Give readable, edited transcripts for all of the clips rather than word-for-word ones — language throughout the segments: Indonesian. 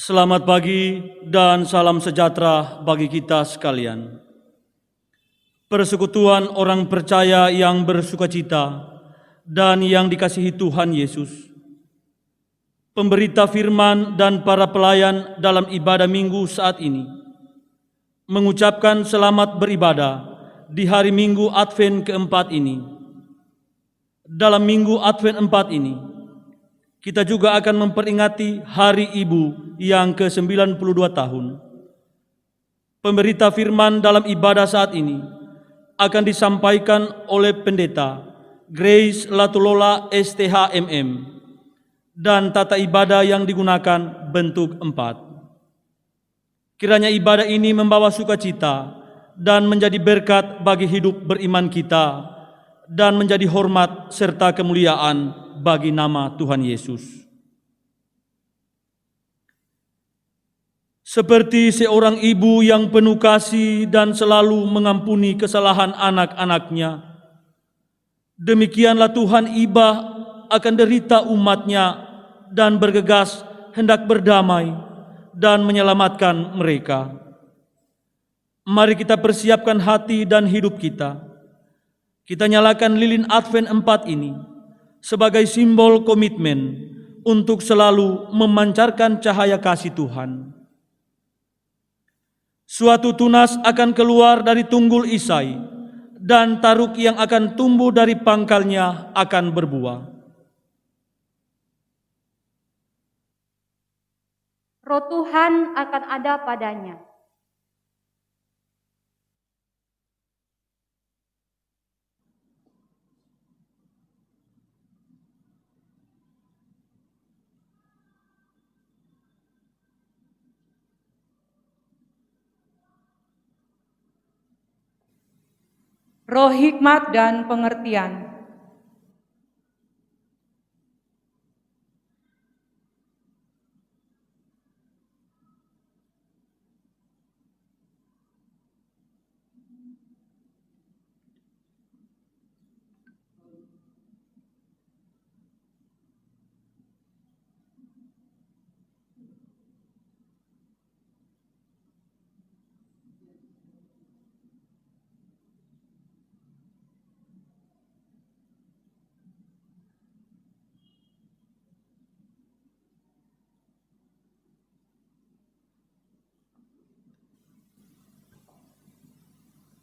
Selamat pagi dan salam sejahtera bagi kita sekalian. Persekutuan orang percaya yang bersukacita dan yang dikasihi Tuhan Yesus. Pemberita firman dan para pelayan dalam ibadah minggu saat ini mengucapkan selamat beribadah di hari Minggu Advent keempat ini. Dalam Minggu Advent 4 ini, kita juga akan memperingati Hari Ibu yang ke-92 tahun. Pemberita firman dalam ibadah saat ini akan disampaikan oleh Pendeta Grace Latulola STHMM dan tata ibadah yang digunakan bentuk 4. Kiranya ibadah ini membawa sukacita dan menjadi berkat bagi hidup beriman kita dan menjadi hormat serta kemuliaan bagi nama Tuhan Yesus. Seperti seorang ibu yang penuh kasih dan selalu mengampuni kesalahan anak-anaknya, demikianlah Tuhan iba akan derita umatnya dan bergegas hendak berdamai dan menyelamatkan mereka. Mari kita persiapkan hati dan hidup kita. Kita nyalakan lilin Advent 4 ini sebagai simbol komitmen untuk selalu memancarkan cahaya kasih Tuhan. Suatu tunas akan keluar dari tunggul Isai, dan taruk yang akan tumbuh dari pangkalnya akan berbuah. Roh Tuhan akan ada padanya. Roh hikmat dan pengertian.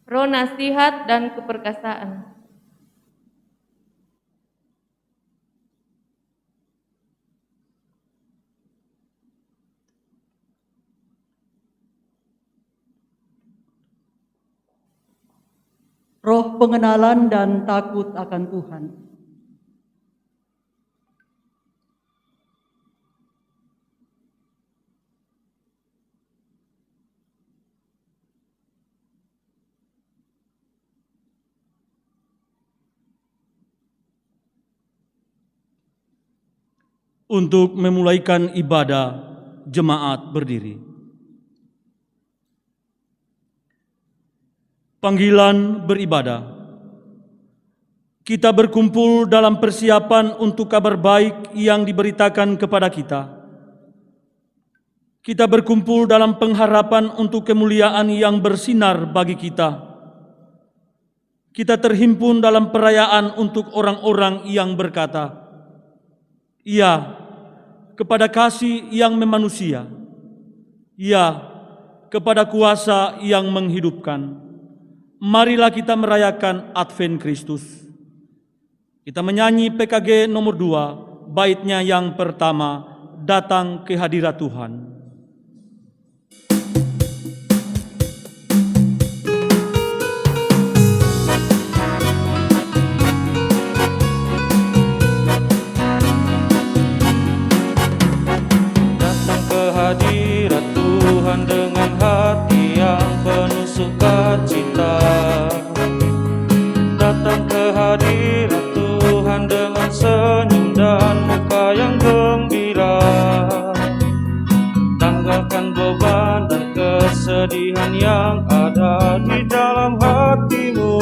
Roh nasihat dan keperkasaan. Roh pengenalan dan takut akan Tuhan. Untuk memulaikan ibadah, jemaat berdiri. Panggilan beribadah. Kita berkumpul dalam persiapan untuk kabar baik yang diberitakan kepada kita. Kita berkumpul dalam pengharapan untuk kemuliaan yang bersinar bagi kita. Kita terhimpun dalam perayaan untuk orang-orang yang berkata, "Ya, kepada kasih yang memanusia. Ya, kepada kuasa yang menghidupkan." Marilah kita merayakan Advent Kristus. Kita menyanyi PKG nomor 2, baitnya yang pertama, Datang ke Hadirat Tuhan. Hadirat Tuhan dengan hati yang penuh sukacita. Datang ke hadirat Tuhan dengan senyum dan muka yang gembira. Tanggalkan beban dan kesedihan yang ada di dalam hatimu.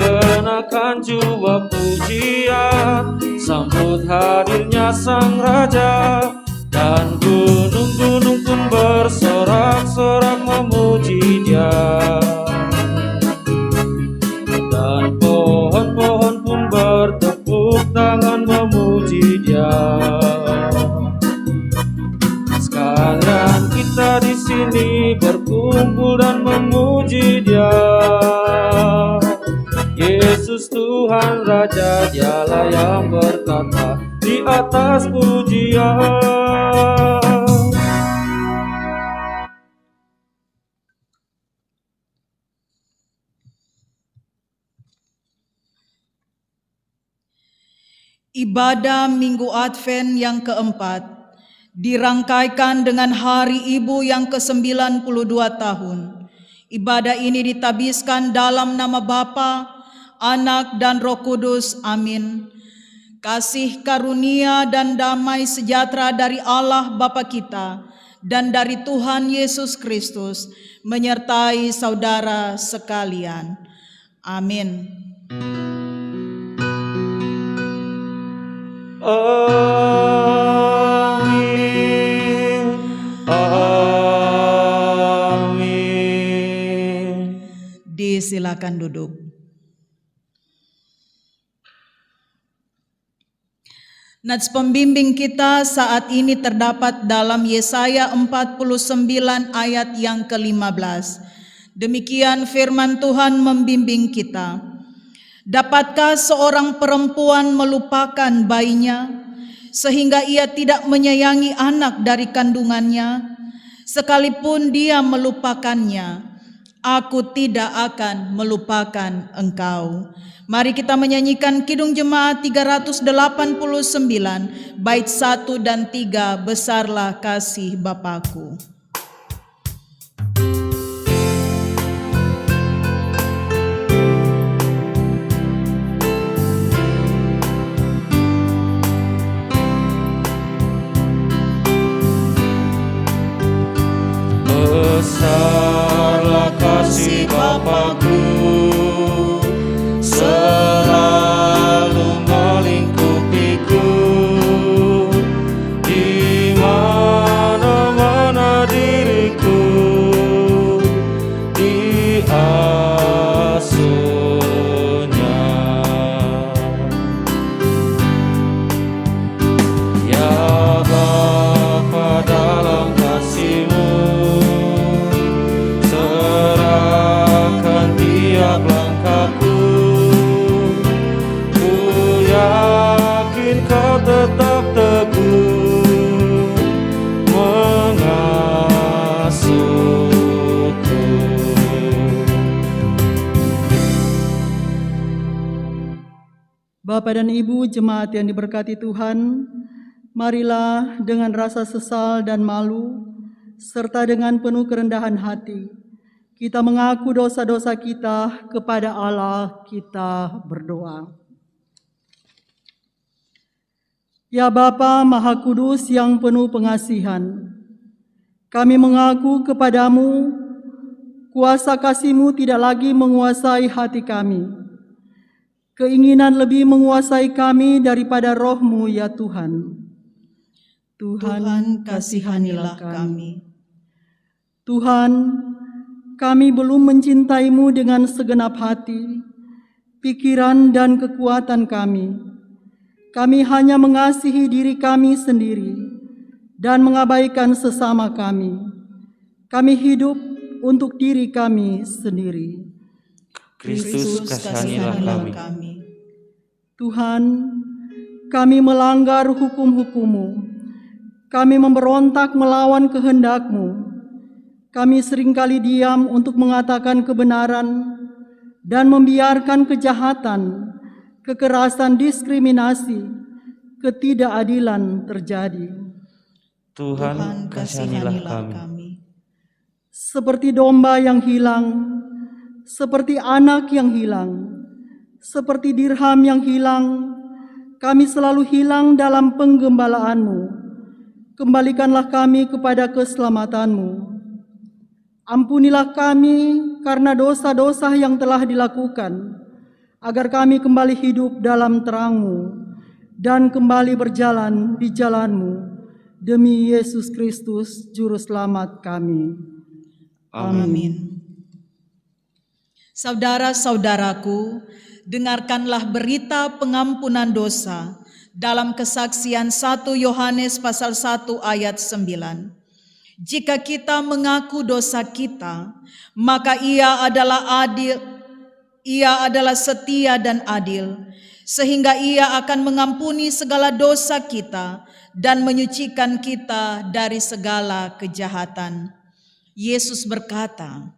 Kenakan jubah pujian, sambut hadirnya Sang Raja. Gunung-gunung pun bersorak-sorak memuji Dia, dan pohon-pohon pun bertepuk tangan memuji Dia. Sekalian kita di sini berkumpul dan memuji Dia. Yesus Tuhan Raja, Dialah yang berkata di atas pujian. Ibadah Minggu Advent yang keempat dirangkaikan dengan Hari Ibu yang ke-92 tahun. Ibadah ini ditabiskan dalam nama Bapa, Anak, dan Roh Kudus. Amin. Kasih karunia dan damai sejahtera dari Allah Bapa kita dan dari Tuhan Yesus Kristus menyertai saudara sekalian. Amin. Amin. Amin. Disilakan duduk. Nats pembimbing kita saat ini terdapat dalam Yesaya 49 ayat yang ke-15. Demikian firman Tuhan membimbing kita. Dapatkah seorang perempuan melupakan bayinya, sehingga ia tidak menyayangi anak dari kandungannya? Sekalipun dia melupakannya, aku tidak akan melupakan engkau. Mari kita menyanyikan Kidung Jemaat 389, bait 1 dan 3, Besarlah Kasih Bapakku. Besarlah kasih Bapakku, selalu melingkupiku, di mana-mana diriku diasuhnya. Ya Bapa, dalam kasih-Mu serahkan tiap langkahku, ku yakin Kau tetap teguh mengasuhku. Bapak dan Ibu jemaat yang diberkati Tuhan, marilah dengan rasa sesal dan malu, serta dengan penuh kerendahan hati, kita mengaku dosa-dosa kita kepada Allah, kita berdoa. Ya Bapa Maha Kudus yang penuh pengasihan, kami mengaku kepadamu, kuasa kasih-Mu tidak lagi menguasai hati kami. Keinginan lebih menguasai kami daripada Roh-Mu ya Tuhan. Tuhan, kasihanilah kami. Tuhan, kami belum mencintai-Mu dengan segenap hati, pikiran, dan kekuatan kami. Kami hanya mengasihi diri kami sendiri dan mengabaikan sesama kami. Kami hidup untuk diri kami sendiri. Kristus, kasihanilah kami. Tuhan, kami melanggar hukum-Hukum-Mu. Kami memberontak melawan kehendak-Mu. Kami seringkali diam untuk mengatakan kebenaran dan membiarkan kejahatan, kekerasan, diskriminasi, ketidakadilan terjadi. Tuhan, kasihanilah kami. Seperti domba yang hilang, seperti anak yang hilang, seperti dirham yang hilang, kami selalu hilang dalam penggembalaanmu. Kembalikanlah kami kepada keselamatanmu. Ampunilah kami karena dosa-dosa yang telah dilakukan, agar kami kembali hidup dalam terang-Mu dan kembali berjalan di jalan-Mu Demi Yesus Kristus, Juru Selamat kami. Amin. Saudara-saudaraku, dengarkanlah berita pengampunan dosa dalam kesaksian 1 Yohanes pasal 1 ayat 9. Jika kita mengaku dosa kita, maka Ia adalah setia dan adil, sehingga Ia akan mengampuni segala dosa kita dan menyucikan kita dari segala kejahatan. Yesus berkata,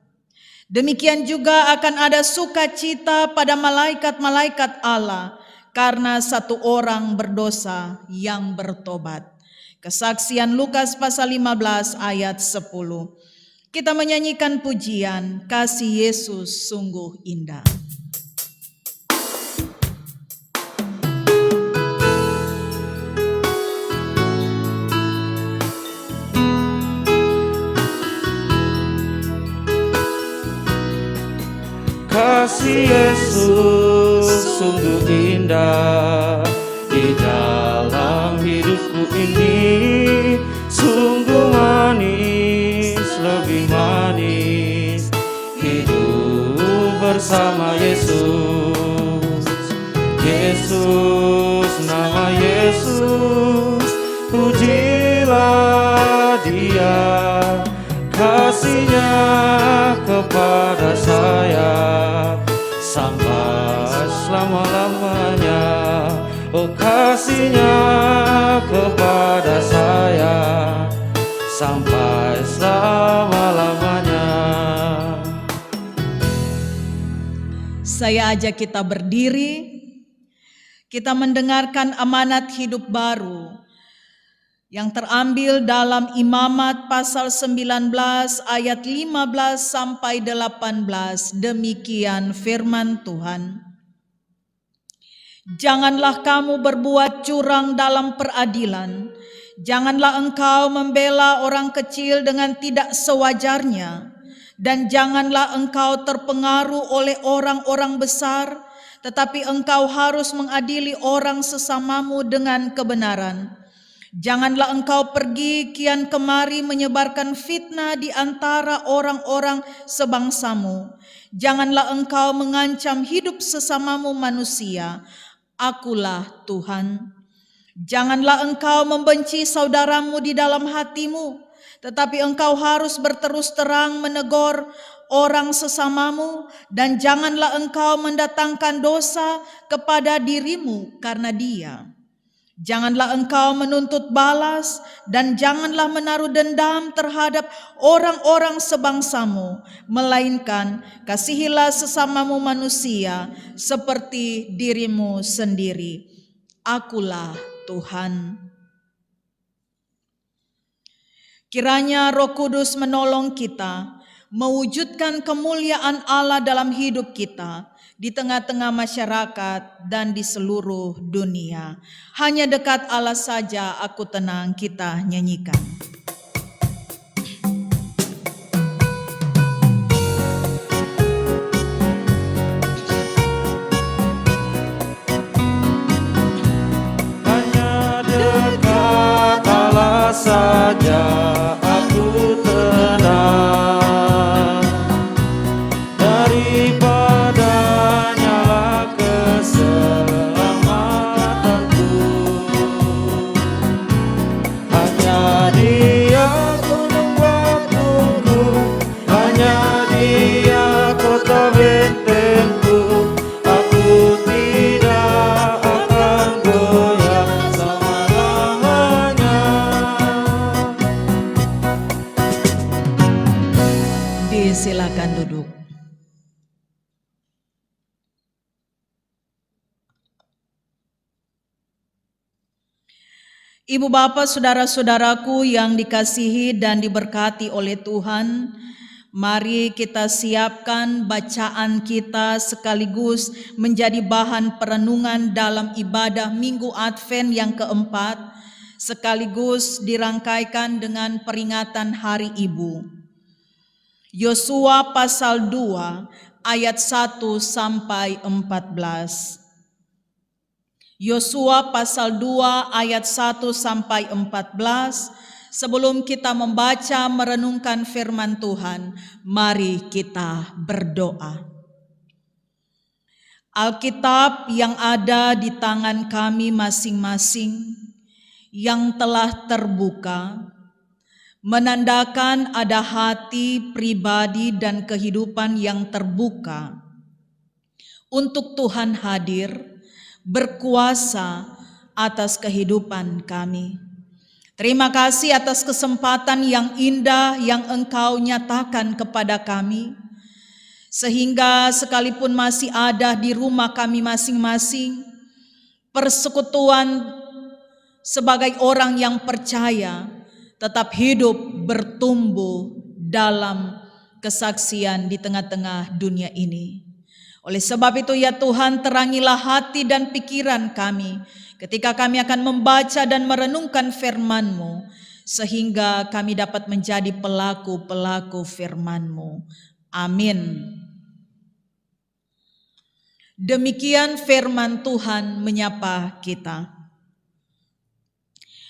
demikian juga akan ada sukacita pada malaikat-malaikat Allah karena satu orang berdosa yang bertobat. Kesaksian Lukas pasal 15 ayat 10. Kita menyanyikan pujian, kasih Yesus sungguh indah. Kasih Yesus sungguh indah di dalam hidupku ini, sungguh manis, lebih manis hidup bersama Yesus. Yesus, nama Yesus, pujilah Dia, kasih-Nya kepada saya sampai selama-lamanya. Oh, kasih-Nya kepada saya sampai selama-lamanya. Saya ajak kita berdiri, kita mendengarkan amanat hidup baru yang terambil dalam Imamat pasal 19 ayat 15 sampai 18. Demikian firman Tuhan. Janganlah kamu berbuat curang dalam peradilan. Janganlah engkau membela orang kecil dengan tidak sewajarnya. Dan janganlah engkau terpengaruh oleh orang-orang besar, tetapi engkau harus mengadili orang sesamamu dengan kebenaran. Janganlah engkau pergi kian kemari menyebarkan fitnah di antara orang-orang sebangsamu. Janganlah engkau mengancam hidup sesamamu manusia. Akulah Tuhan. Janganlah engkau membenci saudaramu di dalam hatimu, tetapi engkau harus berterus terang menegur orang sesamamu, dan janganlah engkau mendatangkan dosa kepada dirimu karena dia. Janganlah engkau menuntut balas dan janganlah menaruh dendam terhadap orang-orang sebangsamu, melainkan kasihilah sesamamu manusia seperti dirimu sendiri. Akulah Tuhan. Kiranya Roh Kudus menolong kita mewujudkan kemuliaan Allah dalam hidup kita, di tengah-tengah masyarakat dan di seluruh dunia. Hanya dekat Allah saja aku tenang, kita nyanyikan. Hanya dekat Allah saja aku tenang, daripada silakan duduk. Ibu bapak saudara-saudaraku yang dikasihi dan diberkati oleh Tuhan, mari kita siapkan bacaan kita sekaligus menjadi bahan perenungan dalam ibadah Minggu Advent yang keempat, sekaligus dirangkaikan dengan peringatan Hari Ibu. Yosua pasal 2 ayat 1 sampai 14. Yosua pasal 2 ayat 1 sampai 14. Sebelum kita membaca merenungkan firman Tuhan, mari kita berdoa. Alkitab yang ada di tangan kami masing-masing yang telah terbuka menandakan ada hati pribadi dan kehidupan yang terbuka untuk Tuhan hadir berkuasa atas kehidupan kami. Terima kasih atas kesempatan yang indah yang Engkau nyatakan kepada kami, sehingga sekalipun masih ada di rumah kami masing-masing, persekutuan sebagai orang yang percaya tetap hidup bertumbuh dalam kesaksian di tengah-tengah dunia ini. Oleh sebab itu ya Tuhan, terangilah hati dan pikiran kami ketika kami akan membaca dan merenungkan firman-Mu, sehingga kami dapat menjadi pelaku-pelaku firman-Mu. Amin. Demikian firman Tuhan menyapa kita.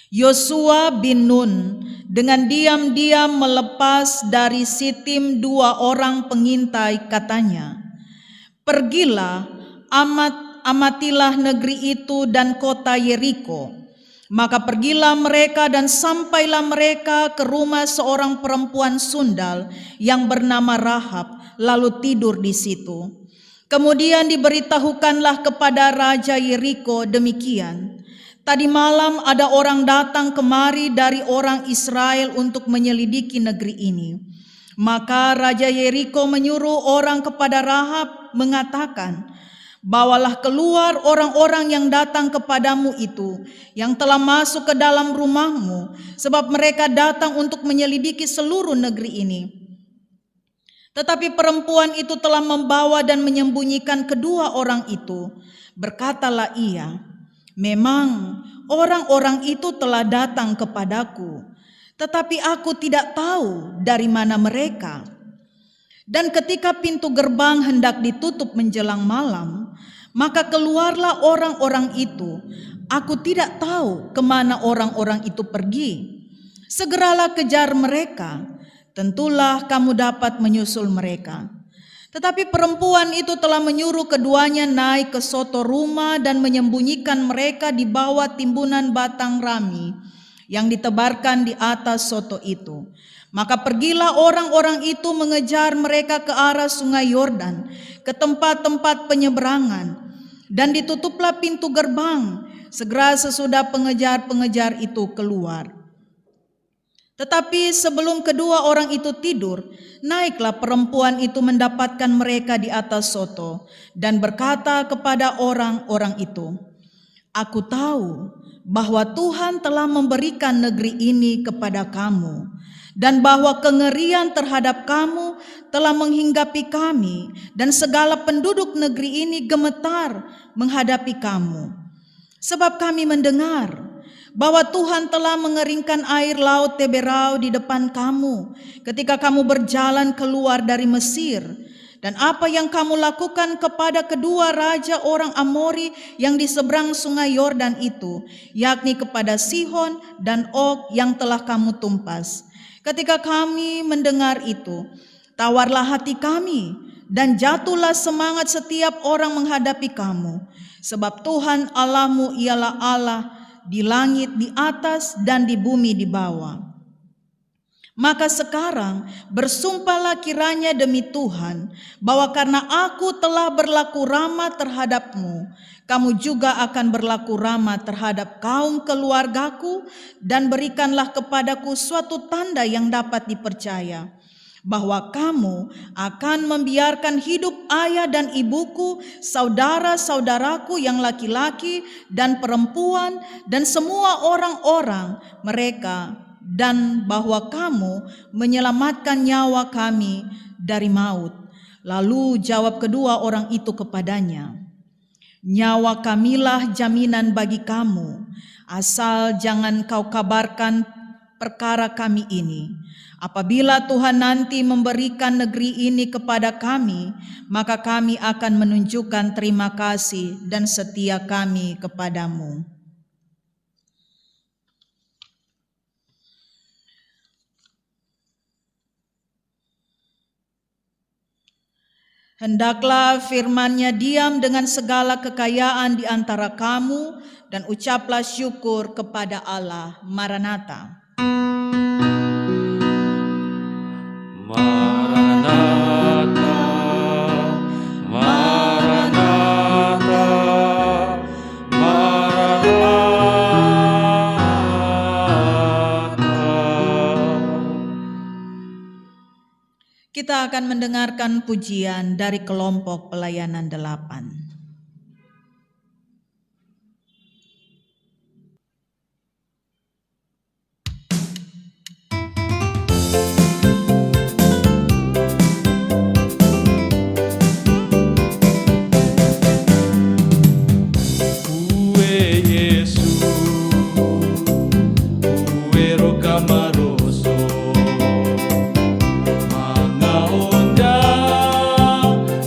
Yosua bin Nun dengan diam-diam melepas dari Sitim 2 orang pengintai, katanya, "Pergilah, amatilah negeri itu dan kota Yeriko." Maka pergilah mereka dan sampailah mereka ke rumah seorang perempuan sundal yang bernama Rahab, lalu tidur di situ. Kemudian diberitahukanlah kepada Raja Yeriko demikian, "Tadi malam ada orang datang kemari dari orang Israel untuk menyelidiki negeri ini." Maka Raja Yeriko menyuruh orang kepada Rahab mengatakan, "Bawalah keluar orang-orang yang datang kepadamu itu, yang telah masuk ke dalam rumahmu, sebab mereka datang untuk menyelidiki seluruh negeri ini." Tetapi perempuan itu telah membawa dan menyembunyikan kedua orang itu. Berkatalah ia, "Memang orang-orang itu telah datang kepadaku, tetapi aku tidak tahu dari mana mereka." Dan ketika pintu gerbang hendak ditutup menjelang malam, maka keluarlah orang-orang itu. Aku tidak tahu kemana orang-orang itu pergi. Segeralah kejar mereka, tentulah kamu dapat menyusul mereka. Tetapi perempuan itu telah menyuruh keduanya naik ke soto rumah dan menyembunyikan mereka di bawah timbunan batang rami yang ditebarkan di atas soto itu. Maka pergilah orang-orang itu mengejar mereka ke arah sungai Yordan, ke tempat-tempat penyeberangan, dan ditutuplah pintu gerbang segera sesudah pengejar-pengejar itu keluar. Tetapi sebelum kedua orang itu tidur, naiklah perempuan itu mendapatkan mereka di atas soto dan berkata kepada orang-orang itu, "Aku tahu bahwa Tuhan telah memberikan negeri ini kepada kamu, dan bahwa kengerian terhadap kamu telah menghinggapi kami, dan segala penduduk negeri ini gemetar menghadapi kamu. Sebab kami mendengar bahwa Tuhan telah mengeringkan air laut Teberau di depan kamu ketika kamu berjalan keluar dari Mesir, dan apa yang kamu lakukan kepada kedua raja orang Amori yang di seberang sungai Yordan itu, yakni kepada Sihon dan Og yang telah kamu tumpas. Ketika kami mendengar itu, tawarlah hati kami dan jatuhlah semangat setiap orang menghadapi kamu, sebab Tuhan Allahmu ialah Allah di langit di atas dan di bumi di bawah. Maka sekarang bersumpahlah kiranya demi Tuhan, bahwa karena aku telah berlaku ramah terhadapmu, kamu juga akan berlaku ramah terhadap kaum keluargaku, dan berikanlah kepadaku suatu tanda yang dapat dipercaya, bahwa kamu akan membiarkan hidup ayah dan ibuku, saudara-saudaraku yang laki-laki dan perempuan, dan semua orang-orang mereka, dan bahwa kamu menyelamatkan nyawa kami dari maut." Lalu jawab kedua orang itu kepadanya, "Nyawa kamilah jaminan bagi kamu, asal jangan kau kabarkan perkara kami ini. Apabila Tuhan nanti memberikan negeri ini kepada kami, maka kami akan menunjukkan terima kasih dan setia kami kepadamu. Hendaklah firman-Nya diam dengan segala kekayaan di antara kamu, dan ucaplah syukur kepada Allah. Maranatha. Maranatha, Maranatha, Maranatha. Kita akan mendengarkan pujian dari kelompok pelayanan 8.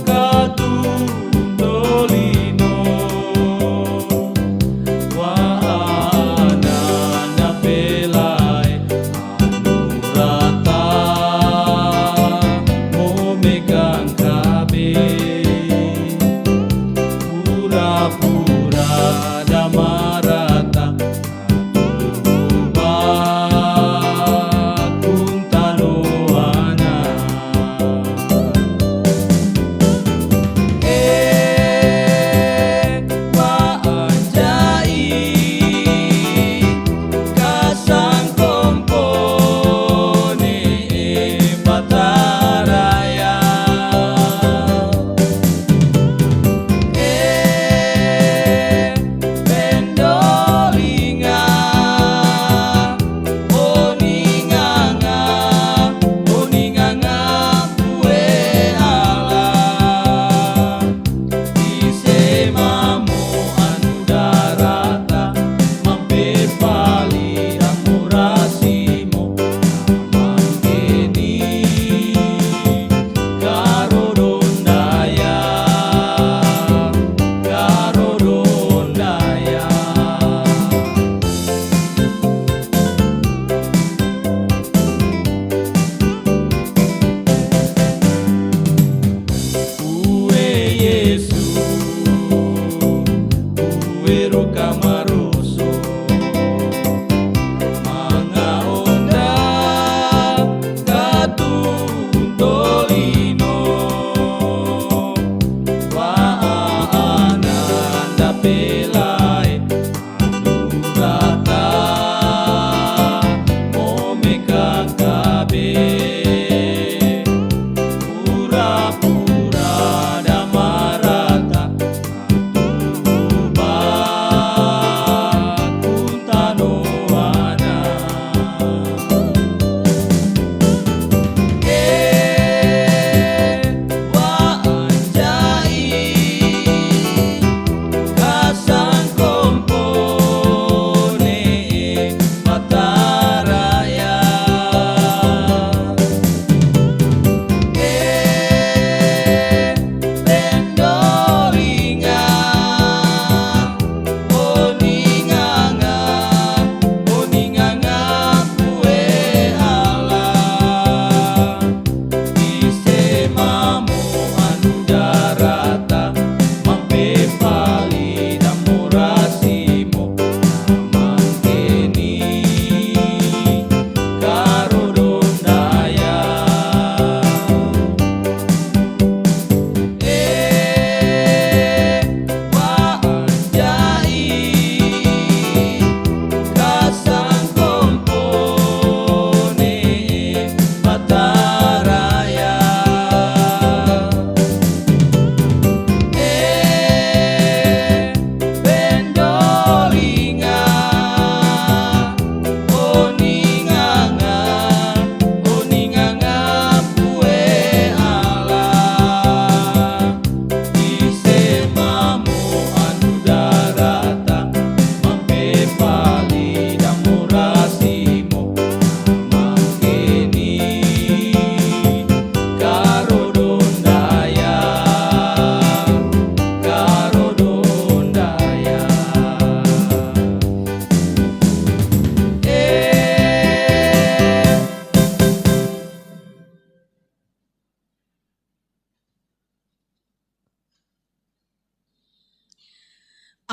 Katundo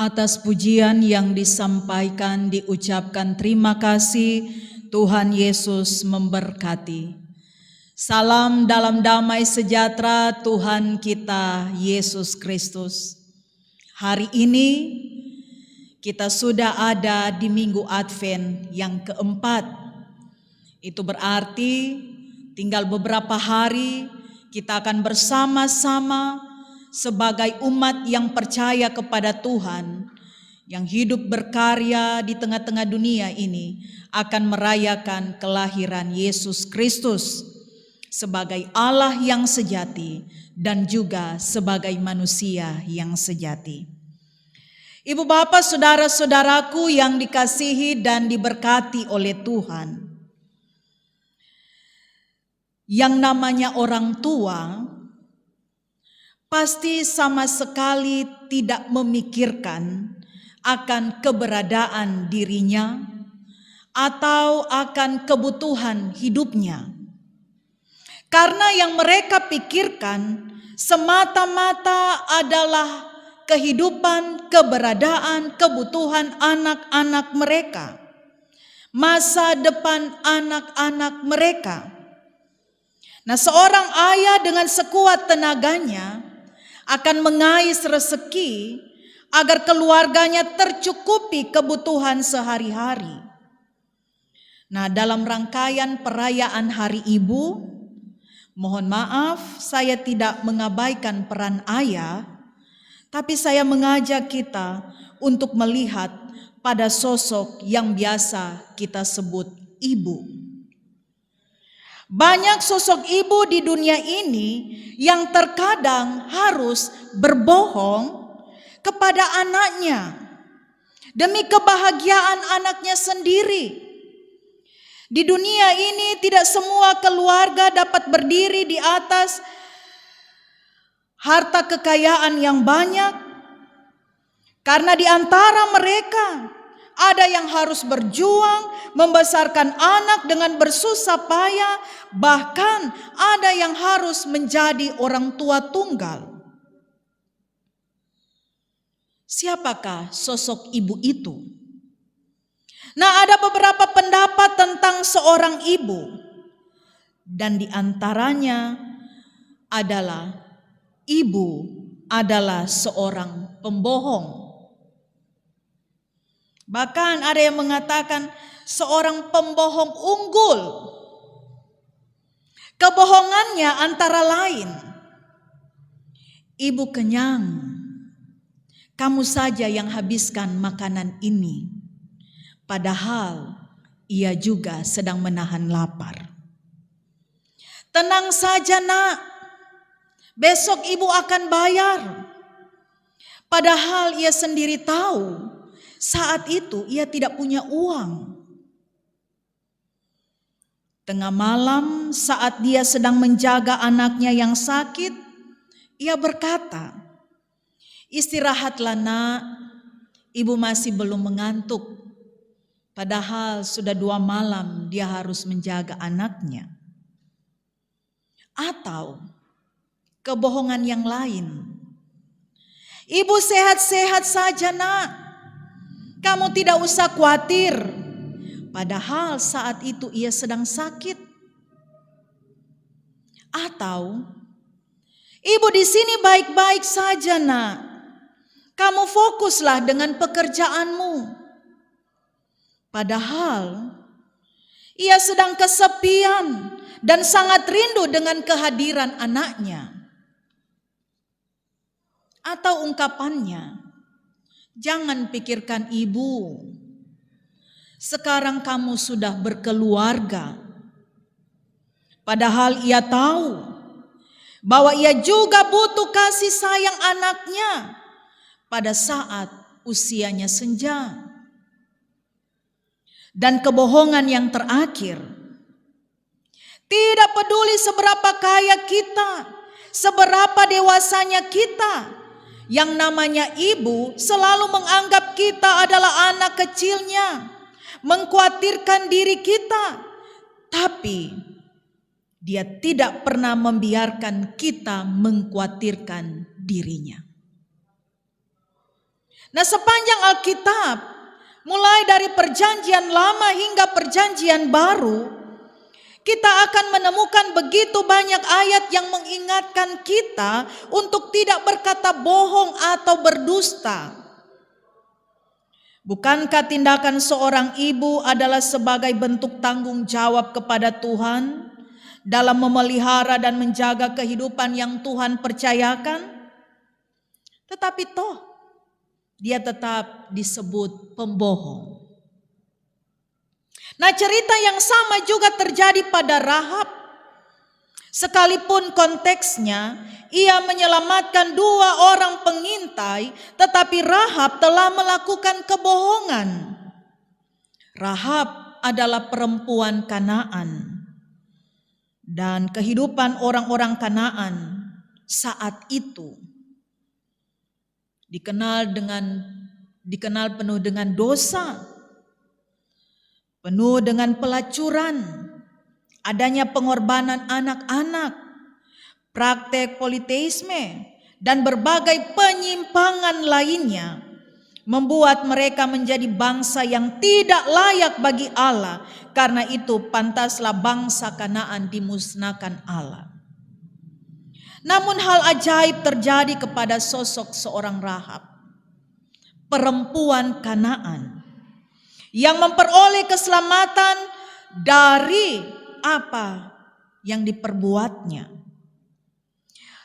Atas pujian yang disampaikan, diucapkan terima kasih. Tuhan Yesus memberkati. Salam dalam damai sejahtera Tuhan kita Yesus Kristus. Hari ini kita sudah ada di Minggu Advent yang keempat. Itu berarti tinggal beberapa hari kita akan bersama-sama sebagai umat yang percaya kepada Tuhan, yang hidup berkarya di tengah-tengah dunia ini, akan merayakan kelahiran Yesus Kristus sebagai Allah yang sejati dan juga sebagai manusia yang sejati. Ibu bapak, saudara-saudaraku yang dikasihi dan diberkati oleh Tuhan, yang namanya orang tua pasti sama sekali tidak memikirkan akan keberadaan dirinya atau akan kebutuhan hidupnya. Karena yang mereka pikirkan semata-mata adalah kehidupan, keberadaan, kebutuhan anak-anak mereka, masa depan anak-anak mereka. Nah, seorang ayah dengan sekuat tenaganya akan mengais rezeki agar keluarganya tercukupi kebutuhan sehari-hari. Nah, dalam rangkaian perayaan Hari Ibu, mohon maaf saya tidak mengabaikan peran ayah, tapi saya mengajak kita untuk melihat pada sosok yang biasa kita sebut ibu. Banyak sosok ibu di dunia ini yang terkadang harus berbohong kepada anaknya demi kebahagiaan anaknya sendiri. Di dunia ini tidak semua keluarga dapat berdiri di atas harta kekayaan yang banyak, karena di antara mereka ada yang harus berjuang membesarkan anak dengan bersusah payah, bahkan ada yang harus menjadi orang tua tunggal. Siapakah sosok ibu itu? Nah, ada beberapa pendapat tentang seorang ibu, dan di antaranya adalah ibu adalah seorang pembohong. Bahkan ada yang mengatakan seorang pembohong unggul. Kebohongannya antara lain, ibu kenyang, kamu saja yang habiskan makanan ini. Padahal ia juga sedang menahan lapar. Tenang saja nak, besok ibu akan bayar. Padahal ia sendiri tahu saat itu ia tidak punya uang. Tengah malam saat dia sedang menjaga anaknya yang sakit, ia berkata, "Istirahatlah nak, ibu masih belum mengantuk." Padahal sudah 2 malam dia harus menjaga anaknya. Atau kebohongan yang lain, "Ibu sehat-sehat saja nak, kamu tidak usah khawatir." Padahal saat itu ia sedang sakit. Atau, "Ibu di sini baik-baik saja nak, kamu fokuslah dengan pekerjaanmu." Padahal ia sedang kesepian dan sangat rindu dengan kehadiran anaknya. Atau ungkapannya, "Jangan pikirkan ibu, sekarang kamu sudah berkeluarga." Padahal ia tahu bahwa ia juga butuh kasih sayang anaknya pada saat usianya senja. Dan kebohongan yang terakhir, tidak peduli seberapa kaya kita, seberapa dewasanya kita, yang namanya ibu selalu menganggap kita adalah anak kecilnya, mengkhawatirkan diri kita, tapi dia tidak pernah membiarkan kita mengkhawatirkan dirinya. Nah, sepanjang Alkitab, mulai dari Perjanjian Lama hingga Perjanjian Baru, kita akan menemukan begitu banyak ayat yang mengingatkan kita untuk tidak berkata bohong atau berdusta. Bukankah tindakan seorang ibu adalah sebagai bentuk tanggung jawab kepada Tuhan dalam memelihara dan menjaga kehidupan yang Tuhan percayakan? Tetapi toh, dia tetap disebut pembohong. Nah, cerita yang sama juga terjadi pada Rahab. Sekalipun konteksnya ia menyelamatkan 2 orang pengintai, tetapi Rahab telah melakukan kebohongan. Rahab adalah perempuan Kanaan, dan kehidupan orang-orang Kanaan saat itu dikenal penuh dengan dosa, penuh dengan pelacuran, adanya pengorbanan anak-anak, praktek politeisme, dan berbagai penyimpangan lainnya membuat mereka menjadi bangsa yang tidak layak bagi Allah. Karena itu pantaslah bangsa Kanaan dimusnahkan Allah. Namun hal ajaib terjadi kepada sosok seorang Rahab, perempuan Kanaan, yang memperoleh keselamatan dari apa yang diperbuatnya.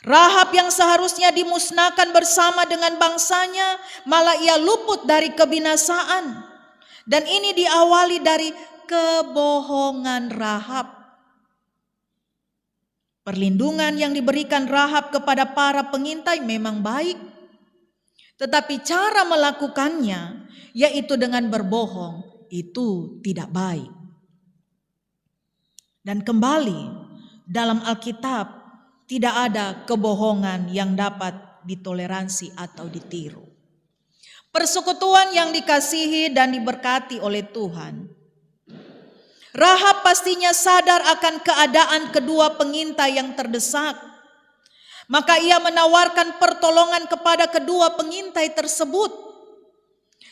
Rahab yang seharusnya dimusnahkan bersama dengan bangsanya, malah ia luput dari kebinasaan. Dan ini diawali dari kebohongan Rahab. Perlindungan yang diberikan Rahab kepada para pengintai memang baik, tetapi cara melakukannya, yaitu dengan berbohong, itu tidak baik. Dan kembali, dalam Alkitab tidak ada kebohongan yang dapat ditoleransi atau ditiru. Persekutuan yang dikasihi dan diberkati oleh Tuhan, Rahab pastinya sadar akan keadaan kedua pengintai yang terdesak. Maka ia menawarkan pertolongan kepada kedua pengintai tersebut.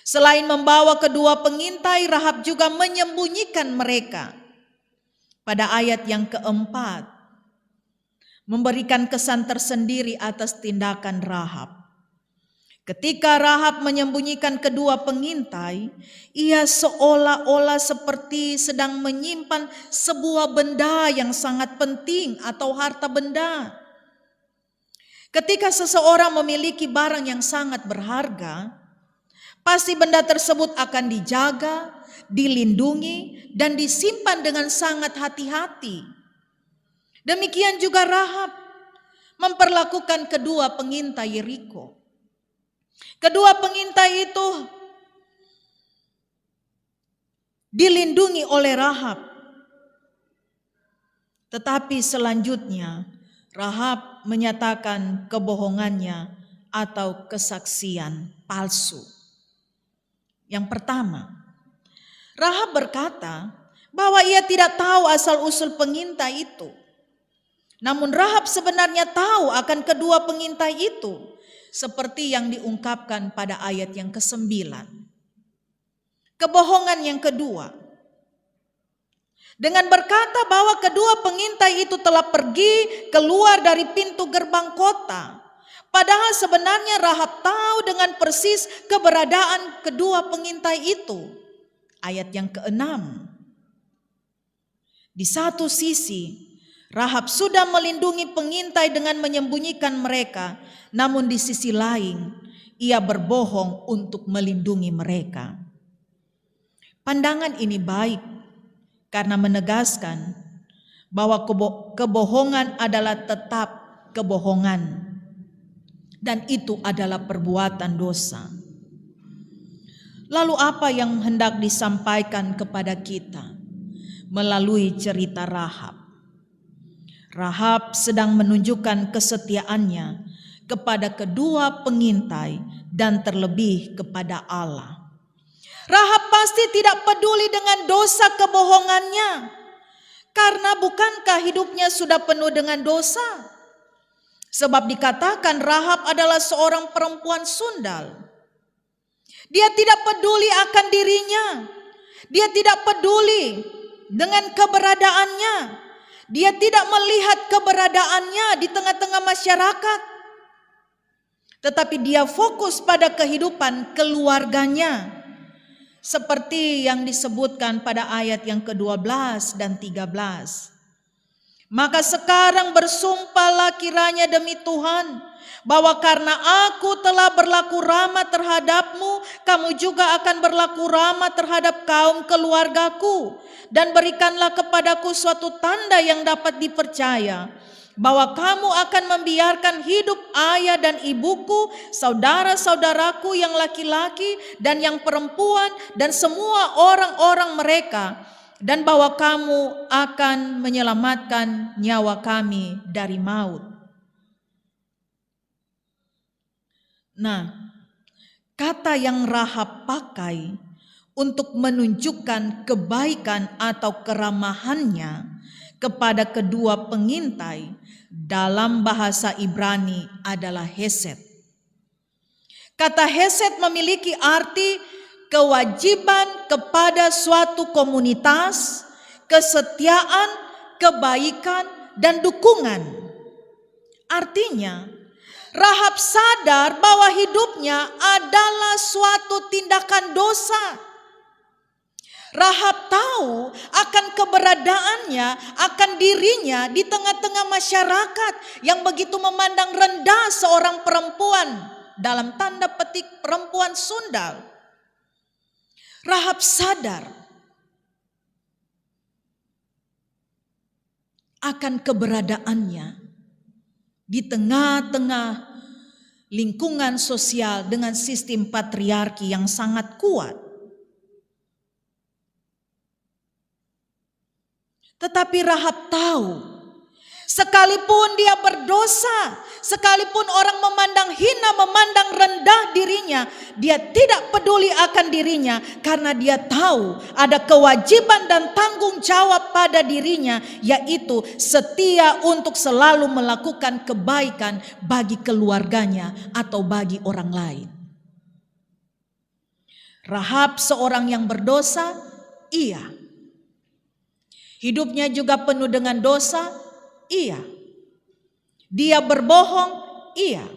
Selain membawa kedua pengintai, Rahab juga menyembunyikan mereka. Pada ayat yang keempat, memberikan kesan tersendiri atas tindakan Rahab. Ketika Rahab menyembunyikan kedua pengintai, ia seolah-olah seperti sedang menyimpan sebuah benda yang sangat penting atau harta benda. Ketika seseorang memiliki barang yang sangat berharga, pasti benda tersebut akan dijaga, dilindungi, dan disimpan dengan sangat hati-hati. Demikian juga Rahab memperlakukan kedua pengintai Yeriko. Kedua pengintai itu dilindungi oleh Rahab. Tetapi selanjutnya Rahab menyatakan kebohongannya atau kesaksian palsu. Yang pertama, Rahab berkata bahwa ia tidak tahu asal-usul pengintai itu. Namun Rahab sebenarnya tahu akan kedua pengintai itu, seperti yang diungkapkan pada ayat yang ke-9. Kebohongan yang kedua, dengan berkata bahwa kedua pengintai itu telah pergi keluar dari pintu gerbang kota. Padahal sebenarnya Rahab tahu dengan persis keberadaan kedua pengintai itu. Ayat yang ke-6. Di satu sisi, Rahab sudah melindungi pengintai dengan menyembunyikan mereka, namun di sisi lain ia berbohong untuk melindungi mereka. Pandangan ini baik karena menegaskan bahwa kebohongan adalah tetap kebohongan, dan itu adalah perbuatan dosa. Lalu apa yang hendak disampaikan kepada kita melalui cerita Rahab? Rahab sedang menunjukkan kesetiaannya kepada kedua pengintai dan terlebih kepada Allah. Rahab pasti tidak peduli dengan dosa kebohongannya, karena bukankah hidupnya sudah penuh dengan dosa? Sebab dikatakan Rahab adalah seorang perempuan sundal. Dia tidak peduli akan dirinya. Dia tidak peduli dengan keberadaannya. Dia tidak melihat keberadaannya di tengah-tengah masyarakat. Tetapi dia fokus pada kehidupan keluarganya. Seperti yang disebutkan pada ayat yang ke-12 dan 13. Maka sekarang bersumpahlah kiranya demi Tuhan, bahwa karena aku telah berlaku ramah terhadapmu, kamu juga akan berlaku ramah terhadap kaum keluargaku. Dan berikanlah kepadaku suatu tanda yang dapat dipercaya, bahwa kamu akan membiarkan hidup ayah dan ibuku, saudara-saudaraku yang laki-laki dan yang perempuan, dan semua orang-orang mereka, dan bahwa kamu akan menyelamatkan nyawa kami dari maut. Nah, kata yang Rahab pakai untuk menunjukkan kebaikan atau keramahannya kepada kedua pengintai dalam bahasa Ibrani adalah hesed. Kata hesed memiliki arti kewajiban kepada suatu komunitas, kesetiaan, kebaikan, dan dukungan. Artinya, Rahab sadar bahwa hidupnya adalah suatu tindakan dosa. Rahab tahu akan keberadaannya, akan dirinya di tengah-tengah masyarakat yang begitu memandang rendah seorang perempuan, dalam tanda petik perempuan sundal. Rahab sadar akan keberadaannya di tengah-tengah lingkungan sosial dengan sistem patriarki yang sangat kuat. Tetapi Rahab tahu, sekalipun dia berdosa, sekalipun orang memandang hina, memandang rendah dirinya, dia tidak peduli akan dirinya, karena dia tahu ada kewajiban dan tanggung jawab pada dirinya, yaitu setia untuk selalu melakukan kebaikan bagi keluarganya atau bagi orang lain. Rahab seorang yang berdosa, iya. Hidupnya juga penuh dengan dosa, iya. Dia berbohong, iya.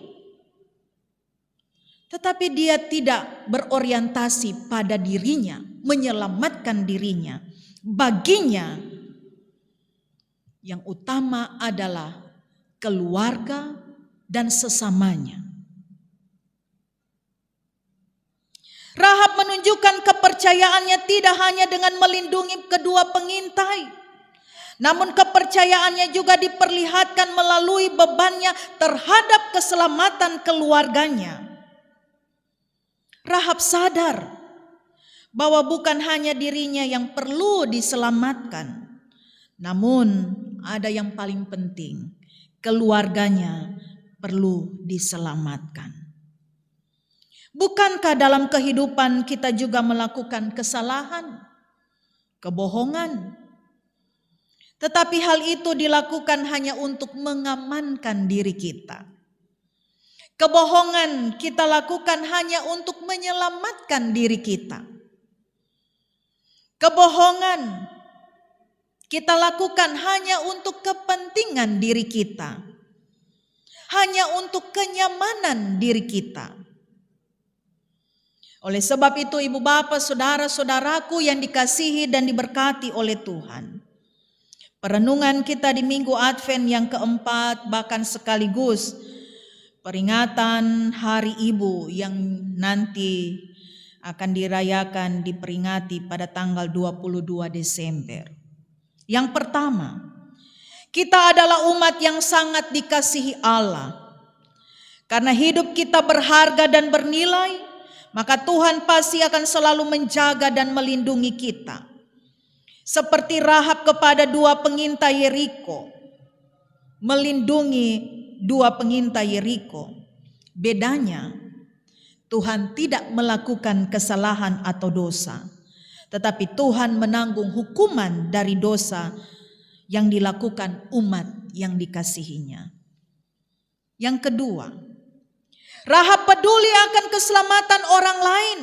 Tetapi dia tidak berorientasi pada dirinya, menyelamatkan dirinya. Baginya yang utama adalah keluarga dan sesamanya. Rahab menunjukkan kepercayaannya tidak hanya dengan melindungi kedua pengintai, namun kepercayaannya juga diperlihatkan melalui bebannya terhadap keselamatan keluarganya. Rahab sadar bahwa bukan hanya dirinya yang perlu diselamatkan, namun ada yang paling penting, keluarganya perlu diselamatkan. Bukankah dalam kehidupan kita juga melakukan kesalahan, kebohongan? Tetapi hal itu dilakukan hanya untuk mengamankan diri kita. Kebohongan kita lakukan hanya untuk menyelamatkan diri kita. Kebohongan kita lakukan hanya untuk kepentingan diri kita. Hanya untuk kenyamanan diri kita. Oleh sebab itu ibu bapak, saudara-saudaraku yang dikasihi dan diberkati oleh Tuhan. Perenungan kita di Minggu Advent yang keempat, bahkan sekaligus peringatan Hari Ibu yang nanti akan dirayakan, diperingati pada tanggal 22 Desember. Yang pertama, kita adalah umat yang sangat dikasihi Allah. Karena hidup kita berharga dan bernilai, maka Tuhan pasti akan selalu menjaga dan melindungi kita. Seperti Rahab kepada dua pengintai Yeriko, melindungi dua pengintai Yeriko. Bedanya, Tuhan tidak melakukan kesalahan atau dosa, tetapi Tuhan menanggung hukuman dari dosa yang dilakukan umat yang dikasihinya. Yang kedua, Rahab peduli akan keselamatan orang lain.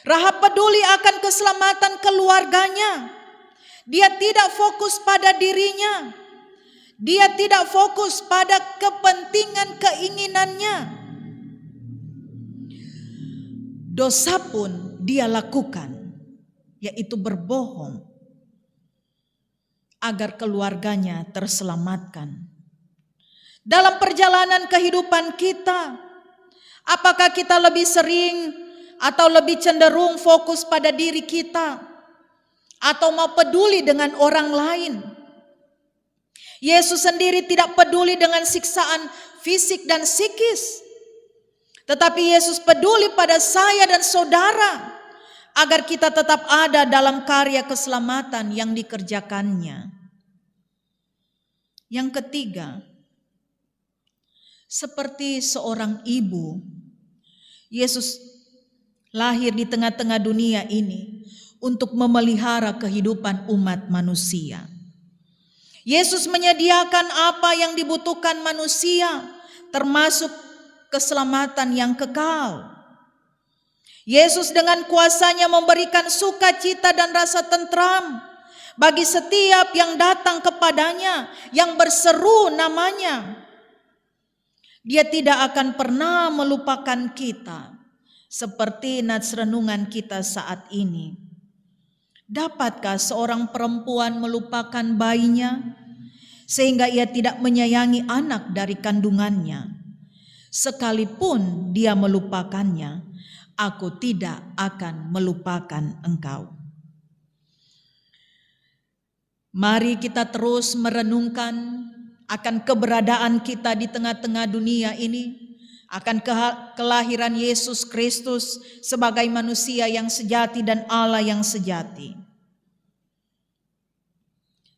Rahab peduli akan keselamatan keluarganya. Dia tidak fokus pada dirinya. Dia tidak fokus pada kepentingan keinginannya. Dosa pun dia lakukan, yaitu berbohong agar keluarganya terselamatkan. Dalam perjalanan kehidupan kita, apakah kita lebih sering atau lebih cenderung fokus pada diri kita, atau mau peduli dengan orang lain? Yesus sendiri tidak peduli dengan siksaan fisik dan psikis, tetapi Yesus peduli pada saya dan saudara agar kita tetap ada dalam karya keselamatan yang dikerjakannya. Yang ketiga, seperti seorang ibu, Yesus lahir di tengah-tengah dunia ini untuk memelihara kehidupan umat manusia. Yesus menyediakan apa yang dibutuhkan manusia, termasuk keselamatan yang kekal. Yesus dengan kuasanya memberikan sukacita dan rasa tentram bagi setiap yang datang kepadanya, yang berseru namanya. Dia tidak akan pernah melupakan kita, seperti nats renungan kita saat ini. Dapatkah seorang perempuan melupakan bayinya, sehingga ia tidak menyayangi anak dari kandungannya? Sekalipun dia melupakannya, aku tidak akan melupakan engkau. Mari kita terus merenungkan akan keberadaan kita di tengah-tengah dunia ini, akan kelahiran Yesus Kristus sebagai manusia yang sejati dan Allah yang sejati.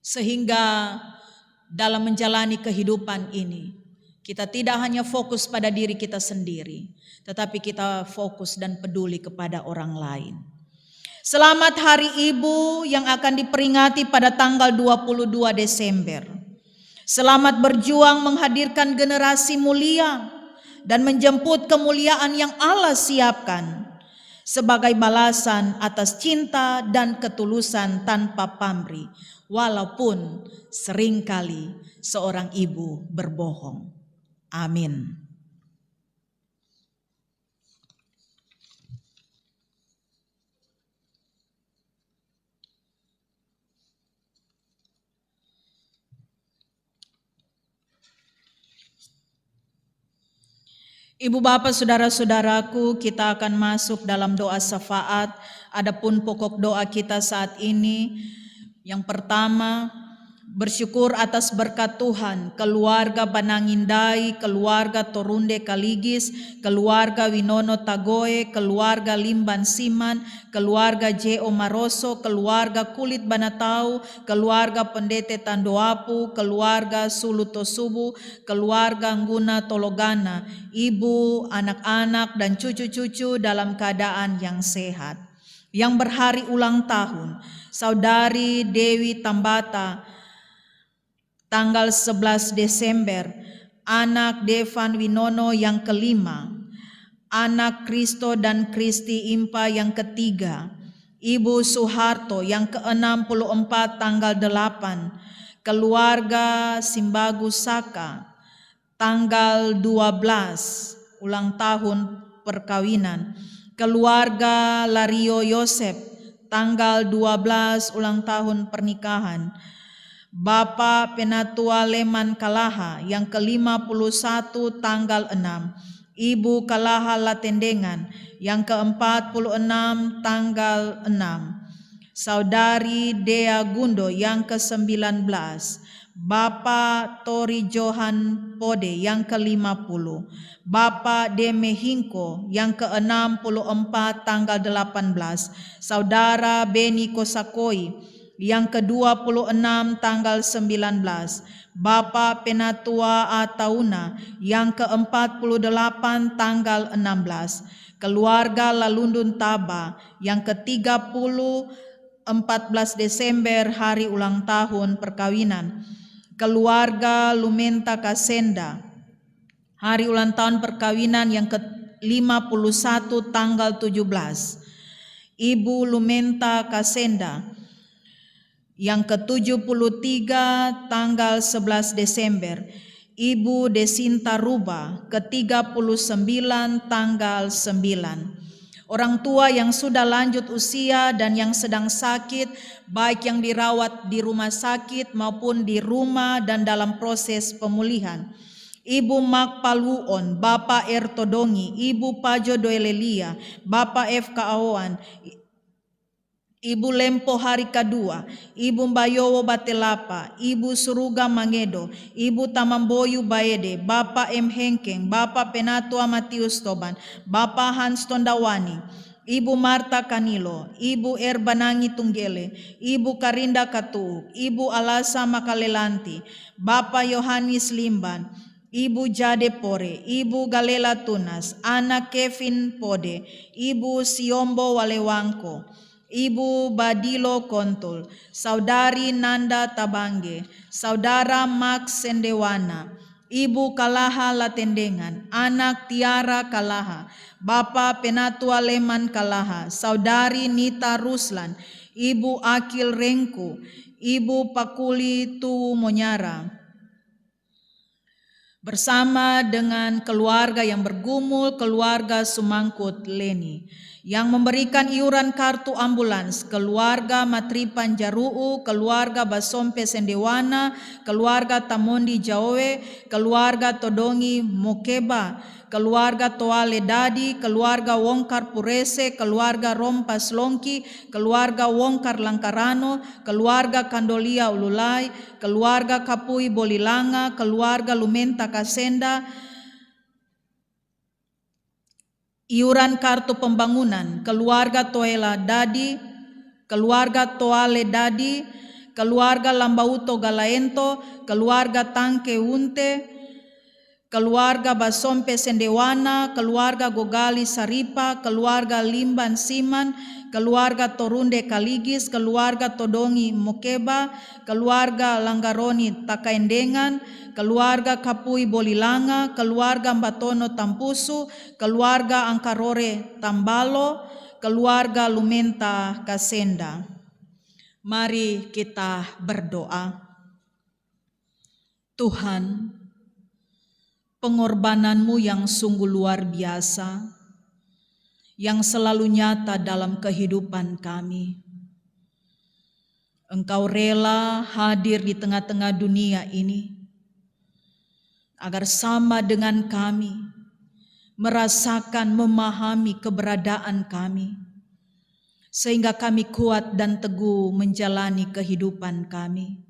Sehingga dalam menjalani kehidupan ini, kita tidak hanya fokus pada diri kita sendiri, tetapi kita fokus dan peduli kepada orang lain. Selamat Hari Ibu yang akan diperingati pada tanggal 22 Desember. Selamat berjuang menghadirkan generasi mulia dan menjemput kemuliaan yang Allah siapkan sebagai balasan atas cinta dan ketulusan tanpa pamrih, walaupun seringkali seorang ibu berbohong. Amin. Ibu bapak saudara-saudaraku, kita akan masuk dalam doa syafaat. Adapun pokok doa kita saat ini, yang pertama, bersyukur atas berkat Tuhan, keluarga Banangindai, keluarga Torunde Kaligis, keluarga Winono Tagoe, keluarga Limban Siman, keluarga J.O. Maroso, keluarga Kulit Banatau, keluarga Pendete Tandoapu, keluarga Suluto Subu, keluarga Ngguna Tologana, ibu, anak-anak, dan cucu-cucu dalam keadaan yang sehat. Yang berhari ulang tahun, Saudari Dewi Tambata, tanggal 11 Desember, anak Devan Winono yang kelima, anak Kristo dan Kristi Impa yang ketiga, Ibu Soeharto yang ke-64 tanggal 8, keluarga Simbagu Saka tanggal 12 ulang tahun perkawinan, keluarga Lario Yosep tanggal 12 ulang tahun pernikahan, Bapak Penatua Leman Kalaha yang ke-51 tanggal 6, Ibu Kalaha Latendengan yang ke-46 tanggal 6, Saudari Dea Gundo yang ke-19, Bapak Tori Johan Pode yang ke-50, Bapak Deme Hingko yang ke-64 tanggal 18, Saudara Beni Kosakoi yang ke-26 tanggal 19, Bapak Penatua Atauna yang ke-48 tanggal 16, keluarga Lalundun Taba yang ke-30 14 Desember hari ulang tahun perkawinan, keluarga Lumenta Kasenda hari ulang tahun perkawinan yang ke-51 tanggal 17, Ibu Lumenta Kasenda yang ke-73 tanggal 11 Desember, Ibu Desinta Ruba ke-39 tanggal 9. Orang tua yang sudah lanjut usia dan yang sedang sakit, baik yang dirawat di rumah sakit maupun di rumah dan dalam proses pemulihan. Ibu Mak Paluon, Bapak Ertodongi, Ibu Pajo Doelelia, Bapak F. Kaoan, Ibu Lempo Hari Kedua, Ibu Mbayowo Batelapa, Ibu Suruga Mangedo, Ibu Tamamboyu Baede, Bapak M. Hengkeng, Bapak Penatua Matius Toban, Bapak Hans Tondawani, Ibu Marta Kanilo, Ibu Erbanangi Tunggele, Ibu Karinda Katu, Ibu Alasa Makalelanti, Bapak Yohanis Limban, Ibu Jade Pore, Ibu Galela Tunas, anak Kevin Pode, Ibu Siombo Walewangko, Ibu Badilo Kontul, Saudari Nanda Tabange, Saudara Max Sendewana, Ibu Kalaha Latendengan, anak Tiara Kalaha, Bapak Penatua Leman Kalaha, Saudari Nita Ruslan, Ibu Akil Rengku, Ibu Pakuli Tu Monyara, bersama dengan keluarga yang bergumul, keluarga Sumangkut Leni, yang memberikan iuran kartu ambulans, keluarga Matri Panjaruu, keluarga Basompe Sendewana, keluarga Tamondi Jaowe, keluarga Todongi Mokeba, keluarga Toale Dadi, keluarga Wongkar Purese, keluarga Rompas Longki, keluarga Wongkar Langkarano, keluarga Kandolia Ululai, keluarga Kapui Bolilanga, keluarga Lumenta Kasenda, iuran kartu pembangunan, keluarga Toela Dadi, keluarga Toale Dadi, keluarga Lambauto Galaento, keluarga Tangke Unte, keluarga Basompe Sendewana, keluarga Gogali Saripa, keluarga Limban Siman, keluarga Torunde Kaligis, keluarga Todongi Mokeba, keluarga Langgaroni Takaendengan, keluarga Kapui Bolilanga, keluarga Mbatono Tampusu, keluarga Angkarore Tambalo, keluarga Lumenta Kasenda. Mari kita berdoa. Tuhan, pengorbananmu yang sungguh luar biasa, yang selalu nyata dalam kehidupan kami. Engkau rela hadir di tengah-tengah dunia ini, agar sama dengan kami, merasakan, memahami keberadaan kami, sehingga kami kuat dan teguh menjalani kehidupan kami.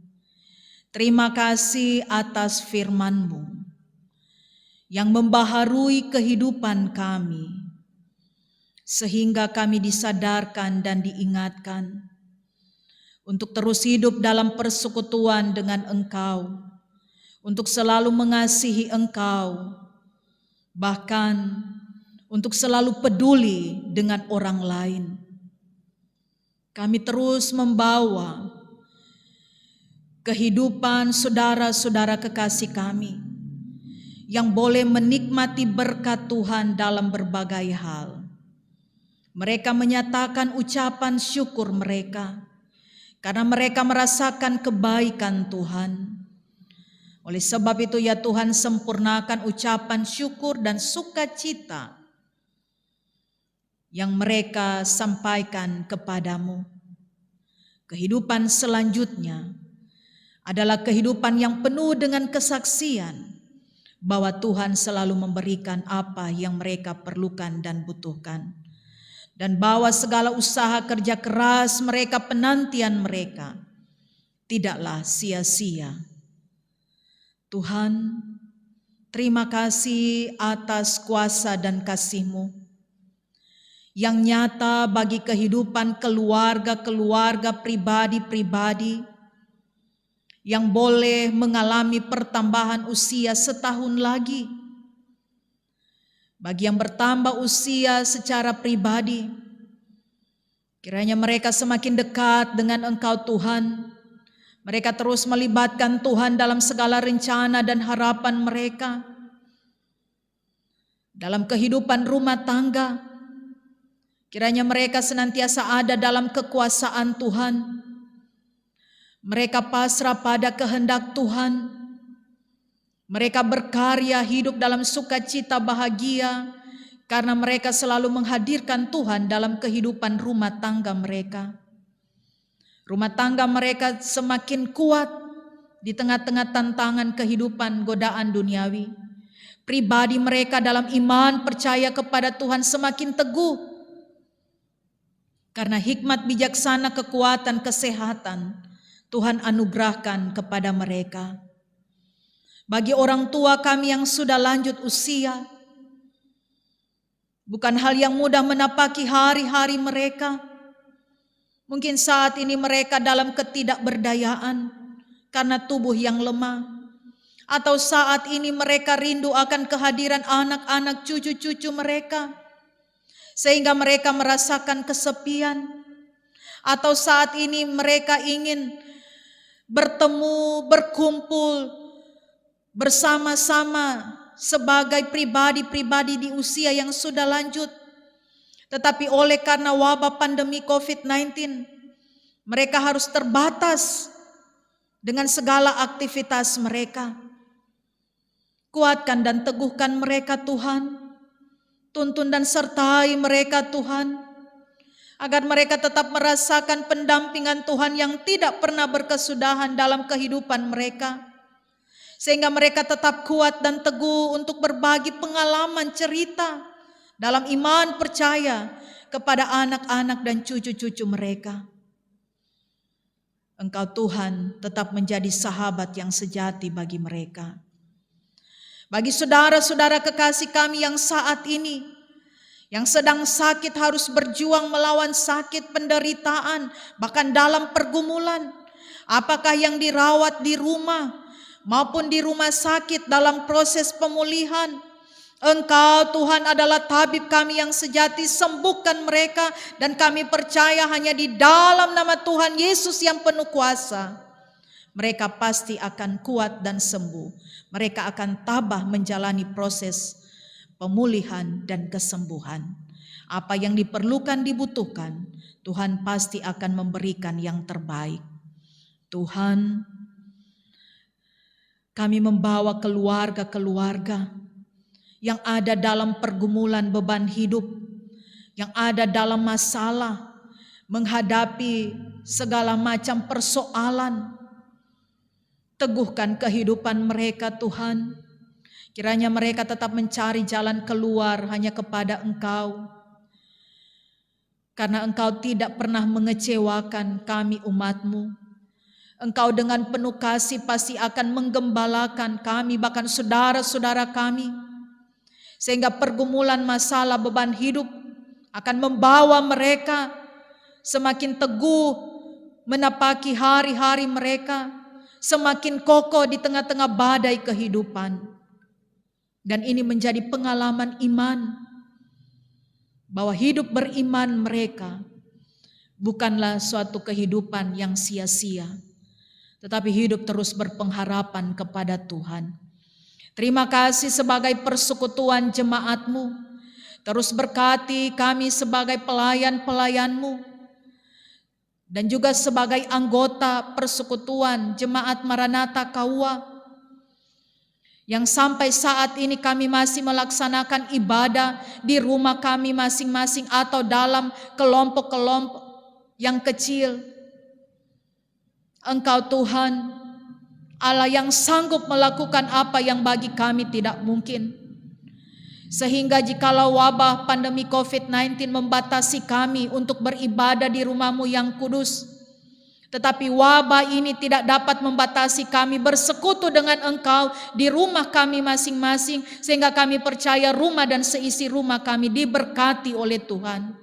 Terima kasih atas firman-Mu yang membaharui kehidupan kami, sehingga kami disadarkan dan diingatkan untuk terus hidup dalam persekutuan dengan Engkau, untuk selalu mengasihi Engkau, bahkan untuk selalu peduli dengan orang lain. Kami terus membawa kehidupan saudara-saudara kekasih kami yang boleh menikmati berkat Tuhan dalam berbagai hal. Mereka menyatakan ucapan syukur mereka karena mereka merasakan kebaikan Tuhan. Oleh sebab itu ya Tuhan, sempurnakan ucapan syukur dan sukacita yang mereka sampaikan kepadamu. Kehidupan selanjutnya adalah kehidupan yang penuh dengan kesaksian bahwa Tuhan selalu memberikan apa yang mereka perlukan dan butuhkan, dan bahwa segala usaha kerja keras mereka, penantian mereka tidaklah sia-sia. Tuhan, terima kasih atas kuasa dan kasih-Mu yang nyata bagi kehidupan keluarga-keluarga pribadi-pribadi yang boleh mengalami pertambahan usia setahun lagi. Bagi yang bertambah usia secara pribadi, kiranya mereka semakin dekat dengan Engkau Tuhan. Mereka terus melibatkan Tuhan dalam segala rencana dan harapan mereka. Dalam kehidupan rumah tangga, Kiranya mereka senantiasa ada dalam kekuasaan Tuhan. Mereka pasrah pada kehendak Tuhan. Mereka berkarya hidup dalam sukacita bahagia karena mereka selalu menghadirkan Tuhan dalam kehidupan rumah tangga mereka. Rumah tangga mereka semakin kuat di tengah-tengah tantangan kehidupan godaan duniawi. Pribadi mereka dalam iman percaya kepada Tuhan semakin teguh. Karena hikmat bijaksana kekuatan kesehatan Tuhan anugerahkan kepada mereka. Bagi orang tua kami yang sudah lanjut usia, bukan hal yang mudah menapaki hari-hari mereka. Mungkin saat ini mereka dalam ketidakberdayaan karena tubuh yang lemah. Atau saat ini mereka rindu akan kehadiran anak-anak cucu-cucu mereka. Sehingga mereka merasakan kesepian. Atau saat ini mereka ingin bertemu, berkumpul bersama-sama sebagai pribadi-pribadi di usia yang sudah lanjut. Tetapi oleh karena wabah pandemi COVID-19, mereka harus terbatas dengan segala aktivitas mereka. Kuatkan dan teguhkan mereka Tuhan. Tuntun dan sertai mereka Tuhan. Agar mereka tetap merasakan pendampingan Tuhan yang tidak pernah berkesudahan dalam kehidupan mereka. Sehingga mereka tetap kuat dan teguh untuk berbagi pengalaman cerita dalam iman percaya kepada anak-anak dan cucu-cucu mereka. Engkau Tuhan tetap menjadi sahabat yang sejati bagi mereka. Bagi saudara-saudara kekasih kami yang saat ini, yang sedang sakit harus berjuang melawan sakit penderitaan, bahkan dalam pergumulan. Apakah yang dirawat di rumah maupun di rumah sakit dalam proses pemulihan. Engkau Tuhan adalah tabib kami yang sejati, sembuhkan mereka. Dan kami percaya hanya di dalam nama Tuhan Yesus yang penuh kuasa, mereka pasti akan kuat dan sembuh. Mereka akan tabah menjalani proses pemulihan dan kesembuhan. Apa yang diperlukan dibutuhkan, Tuhan pasti akan memberikan yang terbaik. Tuhan, kami membawa keluarga-keluarga yang ada dalam pergumulan beban hidup, yang ada dalam masalah, menghadapi segala macam persoalan. Teguhkan kehidupan mereka Tuhan. Kiranya mereka tetap mencari jalan keluar hanya kepada Engkau. Karena Engkau tidak pernah mengecewakan kami umat-Mu. Engkau dengan penuh kasih pasti akan menggembalakan kami, bahkan saudara-saudara kami. Sehingga pergumulan masalah beban hidup akan membawa mereka semakin teguh menapaki hari-hari mereka. Semakin kokoh di tengah-tengah badai kehidupan. Dan ini menjadi pengalaman iman, bahwa hidup beriman mereka bukanlah suatu kehidupan yang sia-sia, tetapi hidup terus berpengharapan kepada Tuhan. Terima kasih sebagai persekutuan jemaat-Mu. Terus berkati kami sebagai pelayan-pelayan-Mu. Dan juga sebagai anggota persekutuan jemaat Maranatha Kaua. Yang sampai saat ini kami masih melaksanakan ibadah di rumah kami masing-masing atau dalam kelompok-kelompok yang kecil. Engkau Tuhan, Allah yang sanggup melakukan apa yang bagi kami tidak mungkin. Sehingga jikalau wabah pandemi COVID-19 membatasi kami untuk beribadah di rumah-Mu yang kudus, tetapi wabah ini tidak dapat membatasi kami bersekutu dengan Engkau di rumah kami masing-masing. Sehingga kami percaya rumah dan seisi rumah kami diberkati oleh Tuhan.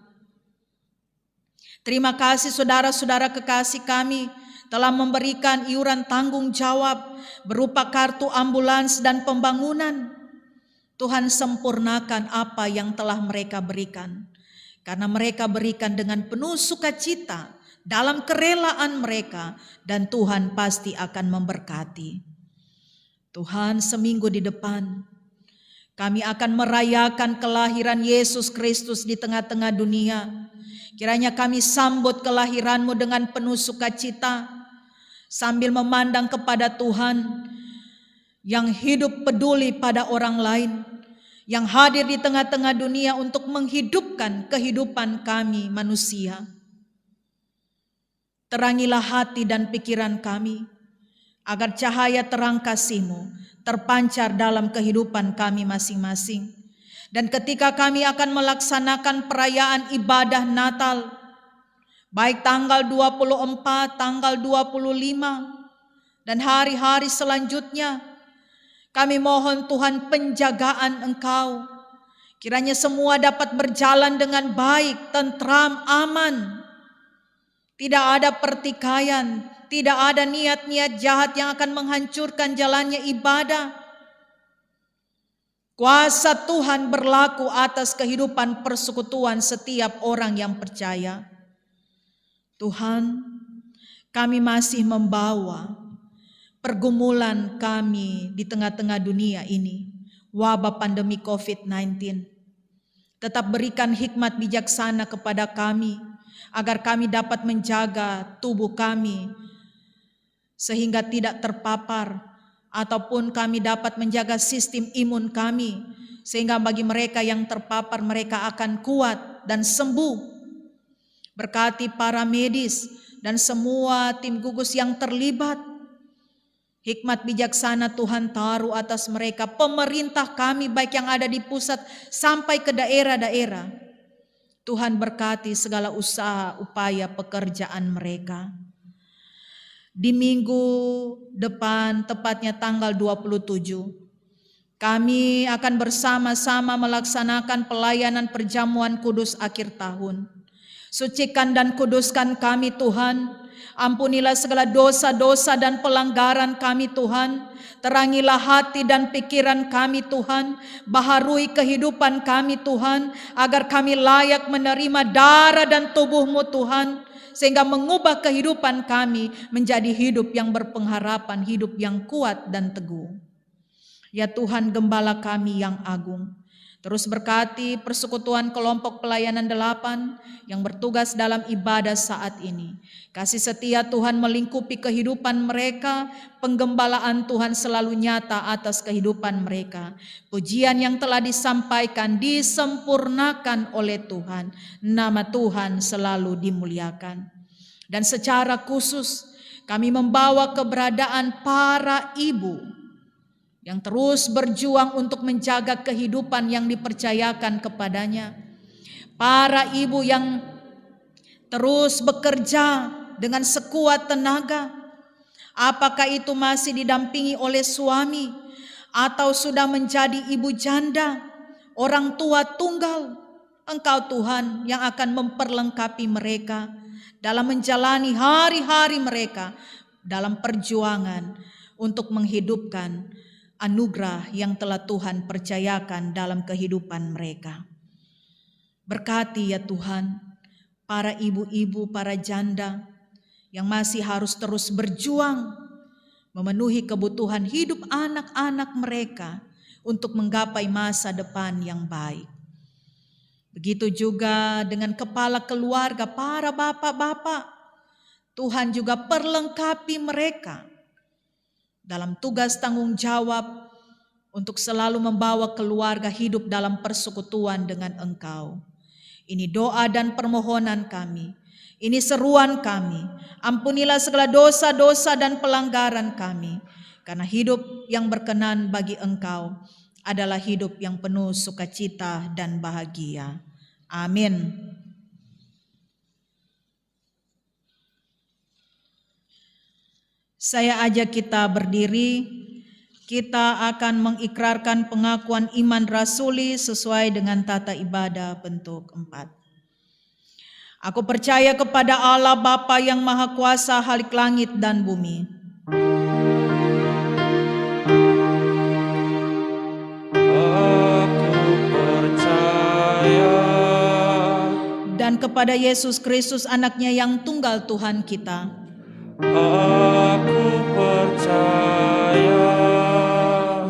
Terima kasih saudara-saudara kekasih kami telah memberikan iuran tanggung jawab berupa kartu ambulans dan pembangunan. Tuhan sempurnakan apa yang telah mereka berikan. Karena mereka berikan dengan penuh sukacita dalam kerelaan mereka, dan Tuhan pasti akan memberkati. Tuhan, seminggu di depan Kami akan merayakan kelahiran Yesus Kristus di tengah-tengah dunia. Kiranya kami sambut kelahiran-Mu dengan penuh sukacita, sambil memandang kepada Tuhan yang hidup peduli pada orang lain, yang hadir di tengah-tengah dunia untuk menghidupkan kehidupan kami manusia. Terangilah hati dan pikiran kami, agar cahaya terang kasih-Mu terpancar dalam kehidupan kami masing-masing. Dan ketika kami akan melaksanakan perayaan ibadah Natal, baik tanggal 24, tanggal 25, dan hari-hari selanjutnya, kami mohon Tuhan penjagaan Engkau. Kiranya semua dapat berjalan dengan baik, tentram, aman. Tidak ada pertikaian, tidak ada niat-niat jahat yang akan menghancurkan jalannya ibadah. Kuasa Tuhan berlaku atas kehidupan persekutuan setiap orang yang percaya. Tuhan, kami masih membawa pergumulan kami di tengah-tengah dunia ini, wabah pandemi COVID-19. Tetap berikan hikmat bijaksana kepada kami, agar kami dapat menjaga tubuh kami sehingga tidak terpapar, ataupun kami dapat menjaga sistem imun kami sehingga bagi mereka yang terpapar mereka akan kuat dan sembuh. Berkati para medis dan semua tim gugus yang terlibat. Hikmat bijaksana Tuhan taruh atas mereka, pemerintah kami baik yang ada di pusat sampai ke daerah-daerah. Tuhan berkati segala usaha upaya pekerjaan mereka. Di minggu depan, tepatnya tanggal 27, kami akan bersama-sama melaksanakan pelayanan perjamuan kudus akhir tahun. Sucikan dan kuduskan kami Tuhan, ampunilah segala dosa-dosa dan pelanggaran kami Tuhan, terangilah hati dan pikiran kami Tuhan, baharui kehidupan kami Tuhan, agar kami layak menerima darah dan tubuh-Mu Tuhan, sehingga mengubah kehidupan kami menjadi hidup yang berpengharapan, hidup yang kuat dan teguh. Ya Tuhan Gembala kami yang agung, terus berkati persekutuan kelompok pelayanan 8 yang bertugas dalam ibadah saat ini. Kasih setia Tuhan melingkupi kehidupan mereka, penggembalaan Tuhan selalu nyata atas kehidupan mereka. Pujian yang telah disampaikan disempurnakan oleh Tuhan, nama Tuhan selalu dimuliakan. Dan secara khusus kami membawa keberadaan para ibu yang terus berjuang untuk menjaga kehidupan yang dipercayakan kepadanya. Para ibu yang terus bekerja dengan sekuat tenaga, apakah itu masih didampingi oleh suami atau sudah menjadi ibu janda, orang tua tunggal. Engkau Tuhan yang akan memperlengkapi mereka dalam menjalani hari-hari mereka dalam perjuangan untuk menghidupkan anugerah yang telah Tuhan percayakan dalam kehidupan mereka. Berkati ya Tuhan para ibu-ibu, para janda yang masih harus terus berjuang memenuhi kebutuhan hidup anak-anak mereka untuk menggapai masa depan yang baik. Begitu juga dengan kepala keluarga, para bapak-bapak. Tuhan juga perlengkapi mereka dalam tugas tanggung jawab untuk selalu membawa keluarga hidup dalam persekutuan dengan Engkau. Ini doa dan permohonan kami. Ini seruan kami. Ampunilah segala dosa-dosa dan pelanggaran kami. Karena hidup yang berkenan bagi Engkau adalah hidup yang penuh sukacita dan bahagia. Amin. Saya ajak kita berdiri, kita akan mengikrarkan pengakuan iman rasuli sesuai dengan tata ibadah bentuk 4. Aku percaya kepada Allah Bapa yang Maha Kuasa halik langit dan bumi. Aku percaya Dan kepada Yesus Kristus anaknya yang tunggal Tuhan kita. Aku percaya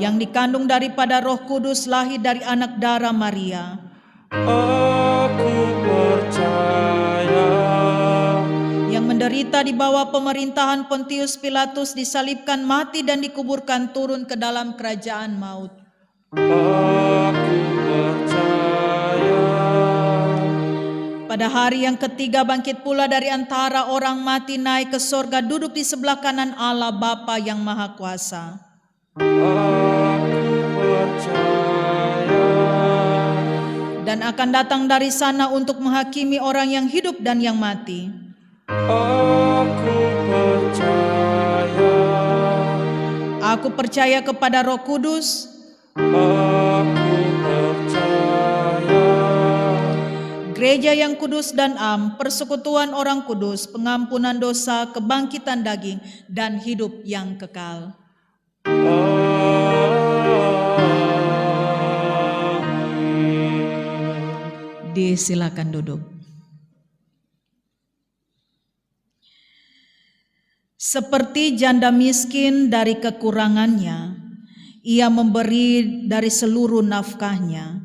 Yang yang dikandung daripada Roh Kudus, lahir dari anak darah Maria. Aku percaya. Yang menderita di bawah pemerintahan Pontius Pilatus, disalibkan, mati dan dikuburkan, turun ke dalam kerajaan maut. Aku percaya. Pada hari yang ketiga bangkit pula dari antara orang mati, naik ke sorga, duduk di sebelah kanan Allah Bapa yang Maha Kuasa. Aku percaya. Dan akan datang dari sana untuk menghakimi orang yang hidup dan yang mati. Aku percaya. Aku percaya kepada Roh Kudus, Aku percaya. gereja yang kudus dan am, persekutuan orang kudus, pengampunan dosa, kebangkitan daging, dan hidup yang kekal. Disilakan duduk. Seperti janda miskin dari kekurangannya, ia memberi dari seluruh nafkahnya.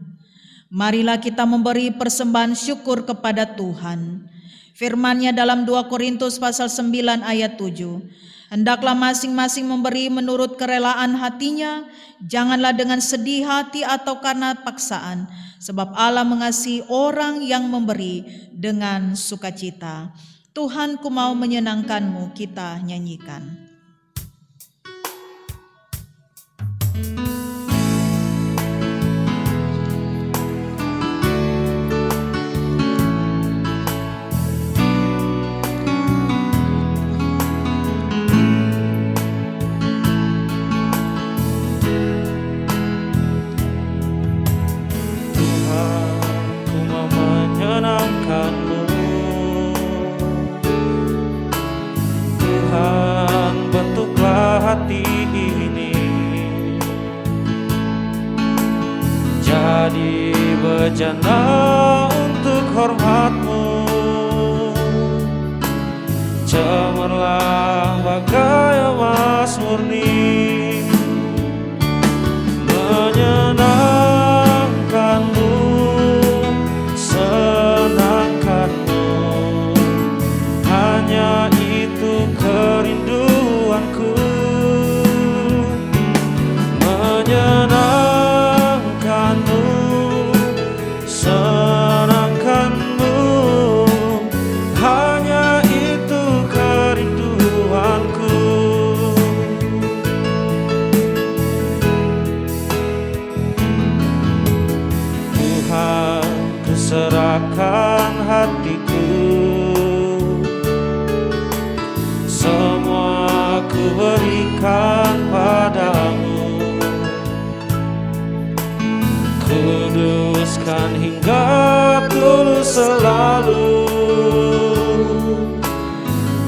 Marilah kita memberi persembahan syukur kepada Tuhan. Firman-Nya dalam 2 Korintus pasal 9 ayat 7. Hendaklah masing-masing memberi menurut kerelaan hatinya, janganlah dengan sedih hati atau karena paksaan, sebab Allah mengasihi orang yang memberi dengan sukacita. Tuhan, ku mau menyenangkan-Mu, kita nyanyikan. Hati ini jadi bejana untuk hormat-Mu, cemerlang bagai emas murni, menyenangkan-Mu, senangkan-Mu, hanya itu kerinduanku. Menyenangkan-Mu, senangkan-Mu, hanya itu kerinduanku. Tuhan, kuserahkan hatiku, semua ku berikan padamu. Kuduskan hingga tulus selalu,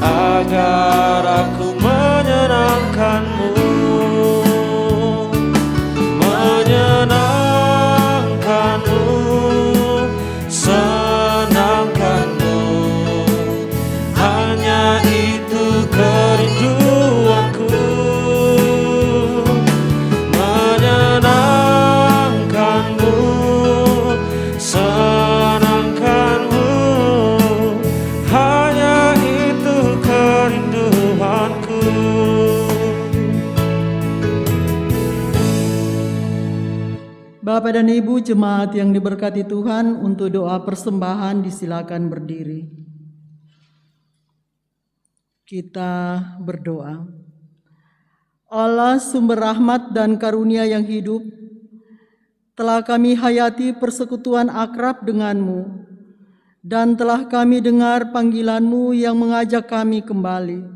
agar aku menyenangkan-Mu, menyenangkan-Mu, senangkan-Mu, hanya itu kerinduanku. Menyenangkan-Mu, senangkan-Mu, hanya itu kerinduanku. Bapak dan Ibu jemaat yang diberkati Tuhan, untuk doa persembahan disilakan berdiri. Kita berdoa. Allah sumber rahmat dan karunia yang hidup, telah kami hayati persekutuan akrab denganmu, dan telah kami dengar panggilanmu yang mengajak kami kembali.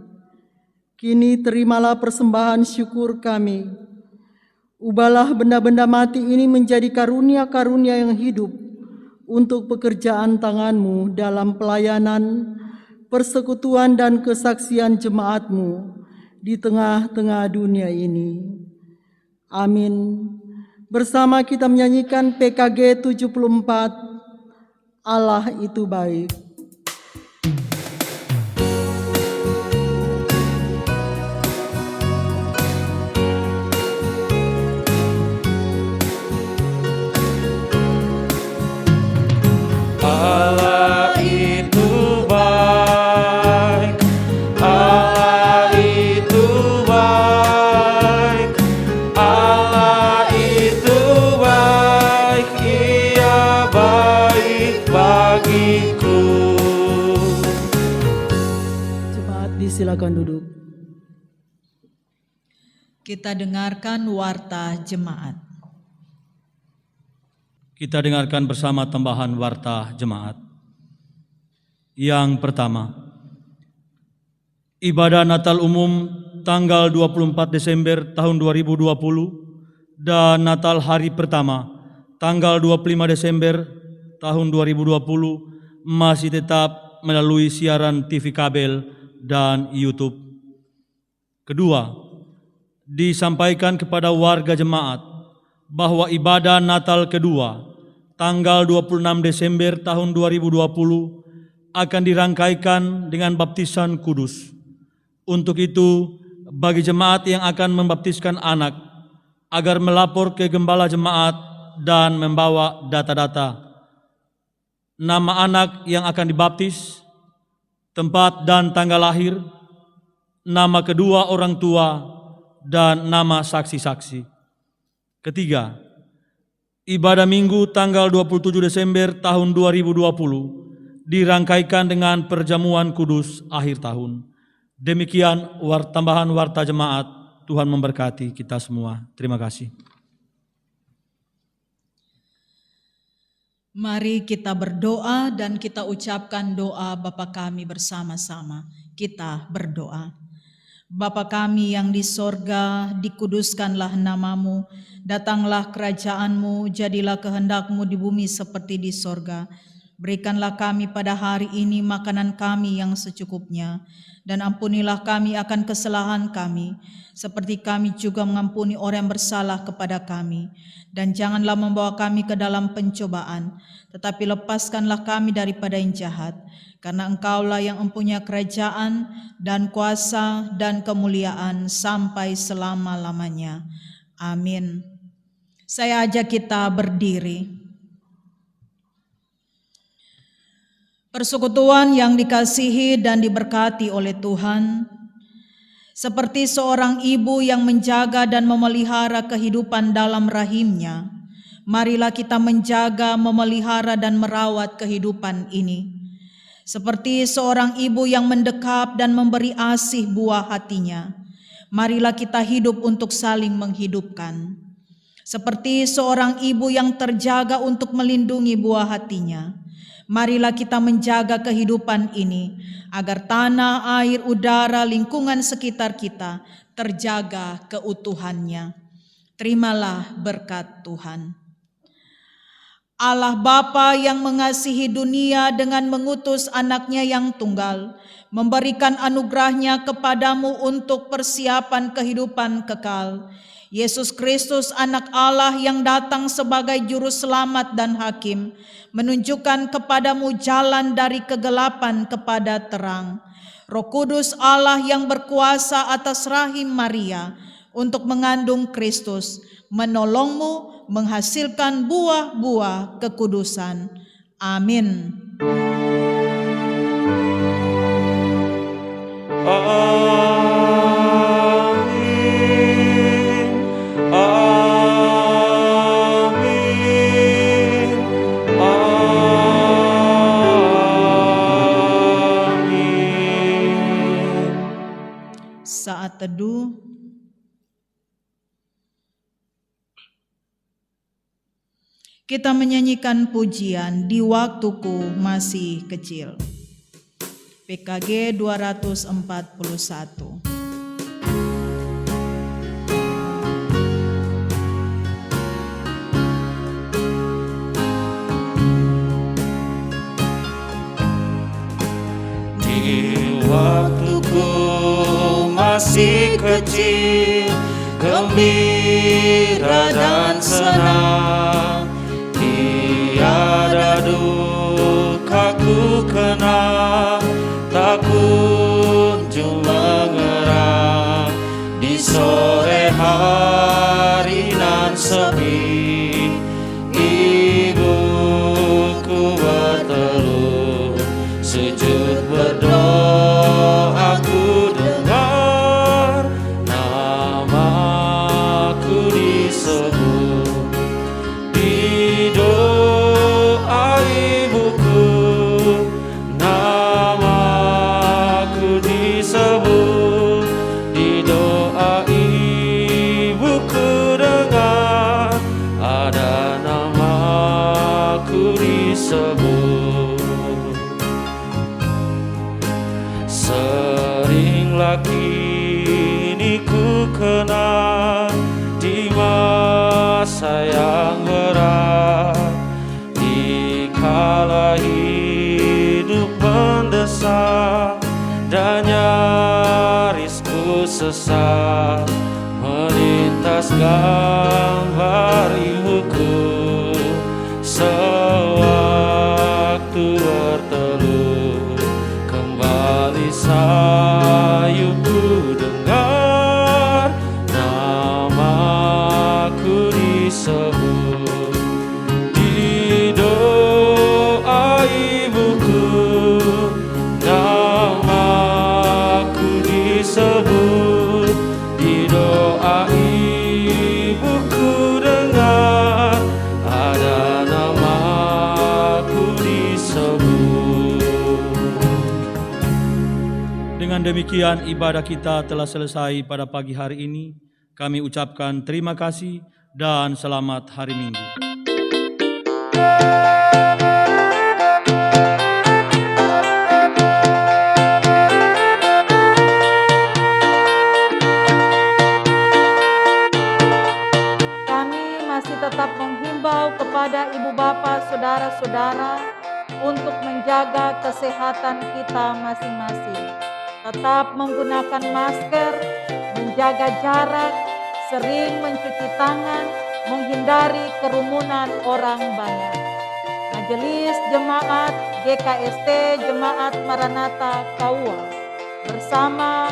Kini terimalah persembahan syukur kami. Ubahlah benda-benda mati ini menjadi karunia-karunia yang hidup untuk pekerjaan tanganmu dalam pelayanan, persekutuan dan kesaksian jemaatmu di tengah-tengah dunia ini. Amin. Bersama kita menyanyikan PKG 74, Allah itu baik. silakan duduk. Kita dengarkan warta jemaat. Kita dengarkan bersama tambahan warta jemaat. Yang pertama, ibadah Natal umum tanggal 24 Desember tahun 2020 dan Natal hari pertama tanggal 25 Desember tahun 2020 masih tetap melalui siaran TV kabel dan YouTube. Kedua, disampaikan kepada warga jemaat bahwa ibadah Natal kedua tanggal 26 Desember tahun 2020 akan dirangkaikan dengan baptisan kudus. Untuk itu, bagi jemaat yang akan membaptiskan anak, agar melapor ke gembala jemaat dan membawa data-data nama anak yang akan dibaptis, tempat dan tanggal lahir, nama kedua orang tua, dan nama saksi-saksi. Ketiga, ibadah Minggu tanggal 27 Desember tahun 2020 dirangkaikan dengan perjamuan kudus akhir tahun. Demikian tambahan warta jemaat. Tuhan memberkati kita semua. Terima kasih. Mari kita berdoa dan kita ucapkan doa Bapa kami bersama-sama. Kita berdoa. Bapa kami yang di sorga, dikuduskanlah namamu, datanglah kerajaanmu, jadilah kehendakmu di bumi seperti di sorga. Berikanlah kami pada hari ini makanan kami yang secukupnya, dan ampunilah kami akan kesalahan kami, seperti kami juga mengampuni orang yang bersalah kepada kami. Dan janganlah membawa kami ke dalam pencobaan, tetapi lepaskanlah kami daripada yang jahat. Karena Engkaulah yang mempunyai kerajaan dan kuasa dan kemuliaan sampai selama-lamanya. Amin. Saya ajak kita berdiri. Persekutuan yang dikasihi dan diberkati oleh Tuhan, seperti seorang ibu yang menjaga dan memelihara kehidupan dalam rahimnya, marilah kita menjaga, memelihara dan merawat kehidupan ini. Seperti seorang ibu yang mendekap dan memberi asih buah hatinya, marilah kita hidup untuk saling menghidupkan. Seperti seorang ibu yang terjaga untuk melindungi buah hatinya, marilah kita menjaga kehidupan ini, agar tanah, air, udara, lingkungan sekitar kita terjaga keutuhannya. Terimalah berkat Tuhan. Allah Bapa yang mengasihi dunia dengan mengutus anaknya yang tunggal, memberikan anugerahnya kepadamu untuk persiapan kehidupan kekal. Yesus Kristus anak Allah yang datang sebagai juru selamat dan hakim, menunjukkan kepadamu jalan dari kegelapan kepada terang. Roh Kudus Allah yang berkuasa atas rahim Maria untuk mengandung Kristus, menolongmu menghasilkan buah-buah kekudusan. Amin. Amin. Amin. Amin. Saat teduh, kita menyanyikan pujian Di Waktuku Masih Kecil. PKG 241. Di waktuku masih kecil, gembira dan senang, tiada duka ku kenal, tak kunjung mengerang. Di sore hari nan sepi, ibuku berteluh, sujud berdoa, ku dengar namaku disebut. Di Seringlah kini ku kenal di masa yang berat, dikala hidup mendesak dan nyaris ku sesat, melintas gambar ibuku sewaktu berteduh. Kembali sayupku dengar namaku disebut di doa ibuku, namaku disebut di doa ibuku, dengar ada namaku disebut. Dengan demikian ibadah kita telah selesai pada pagi hari ini. Kami ucapkan terima kasih dan selamat hari Minggu. Kami masih tetap menghimbau kepada ibu bapa, saudara-saudara untuk menjaga kesehatan kita masing-masing. Tetap menggunakan masker, menjaga jarak, sering mencuci tangan, menghindari kerumunan orang banyak. Majelis Jemaat GKST Jemaat Maranatha Kaua bersama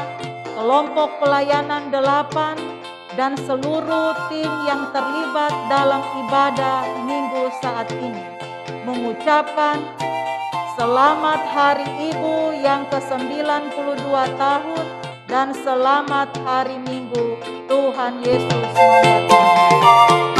kelompok pelayanan 8 dan seluruh tim yang terlibat dalam ibadah minggu saat ini mengucapkan selamat Hari Ibu yang ke-92 tahun dan selamat Hari Minggu. Tuhan Yesus memberkati.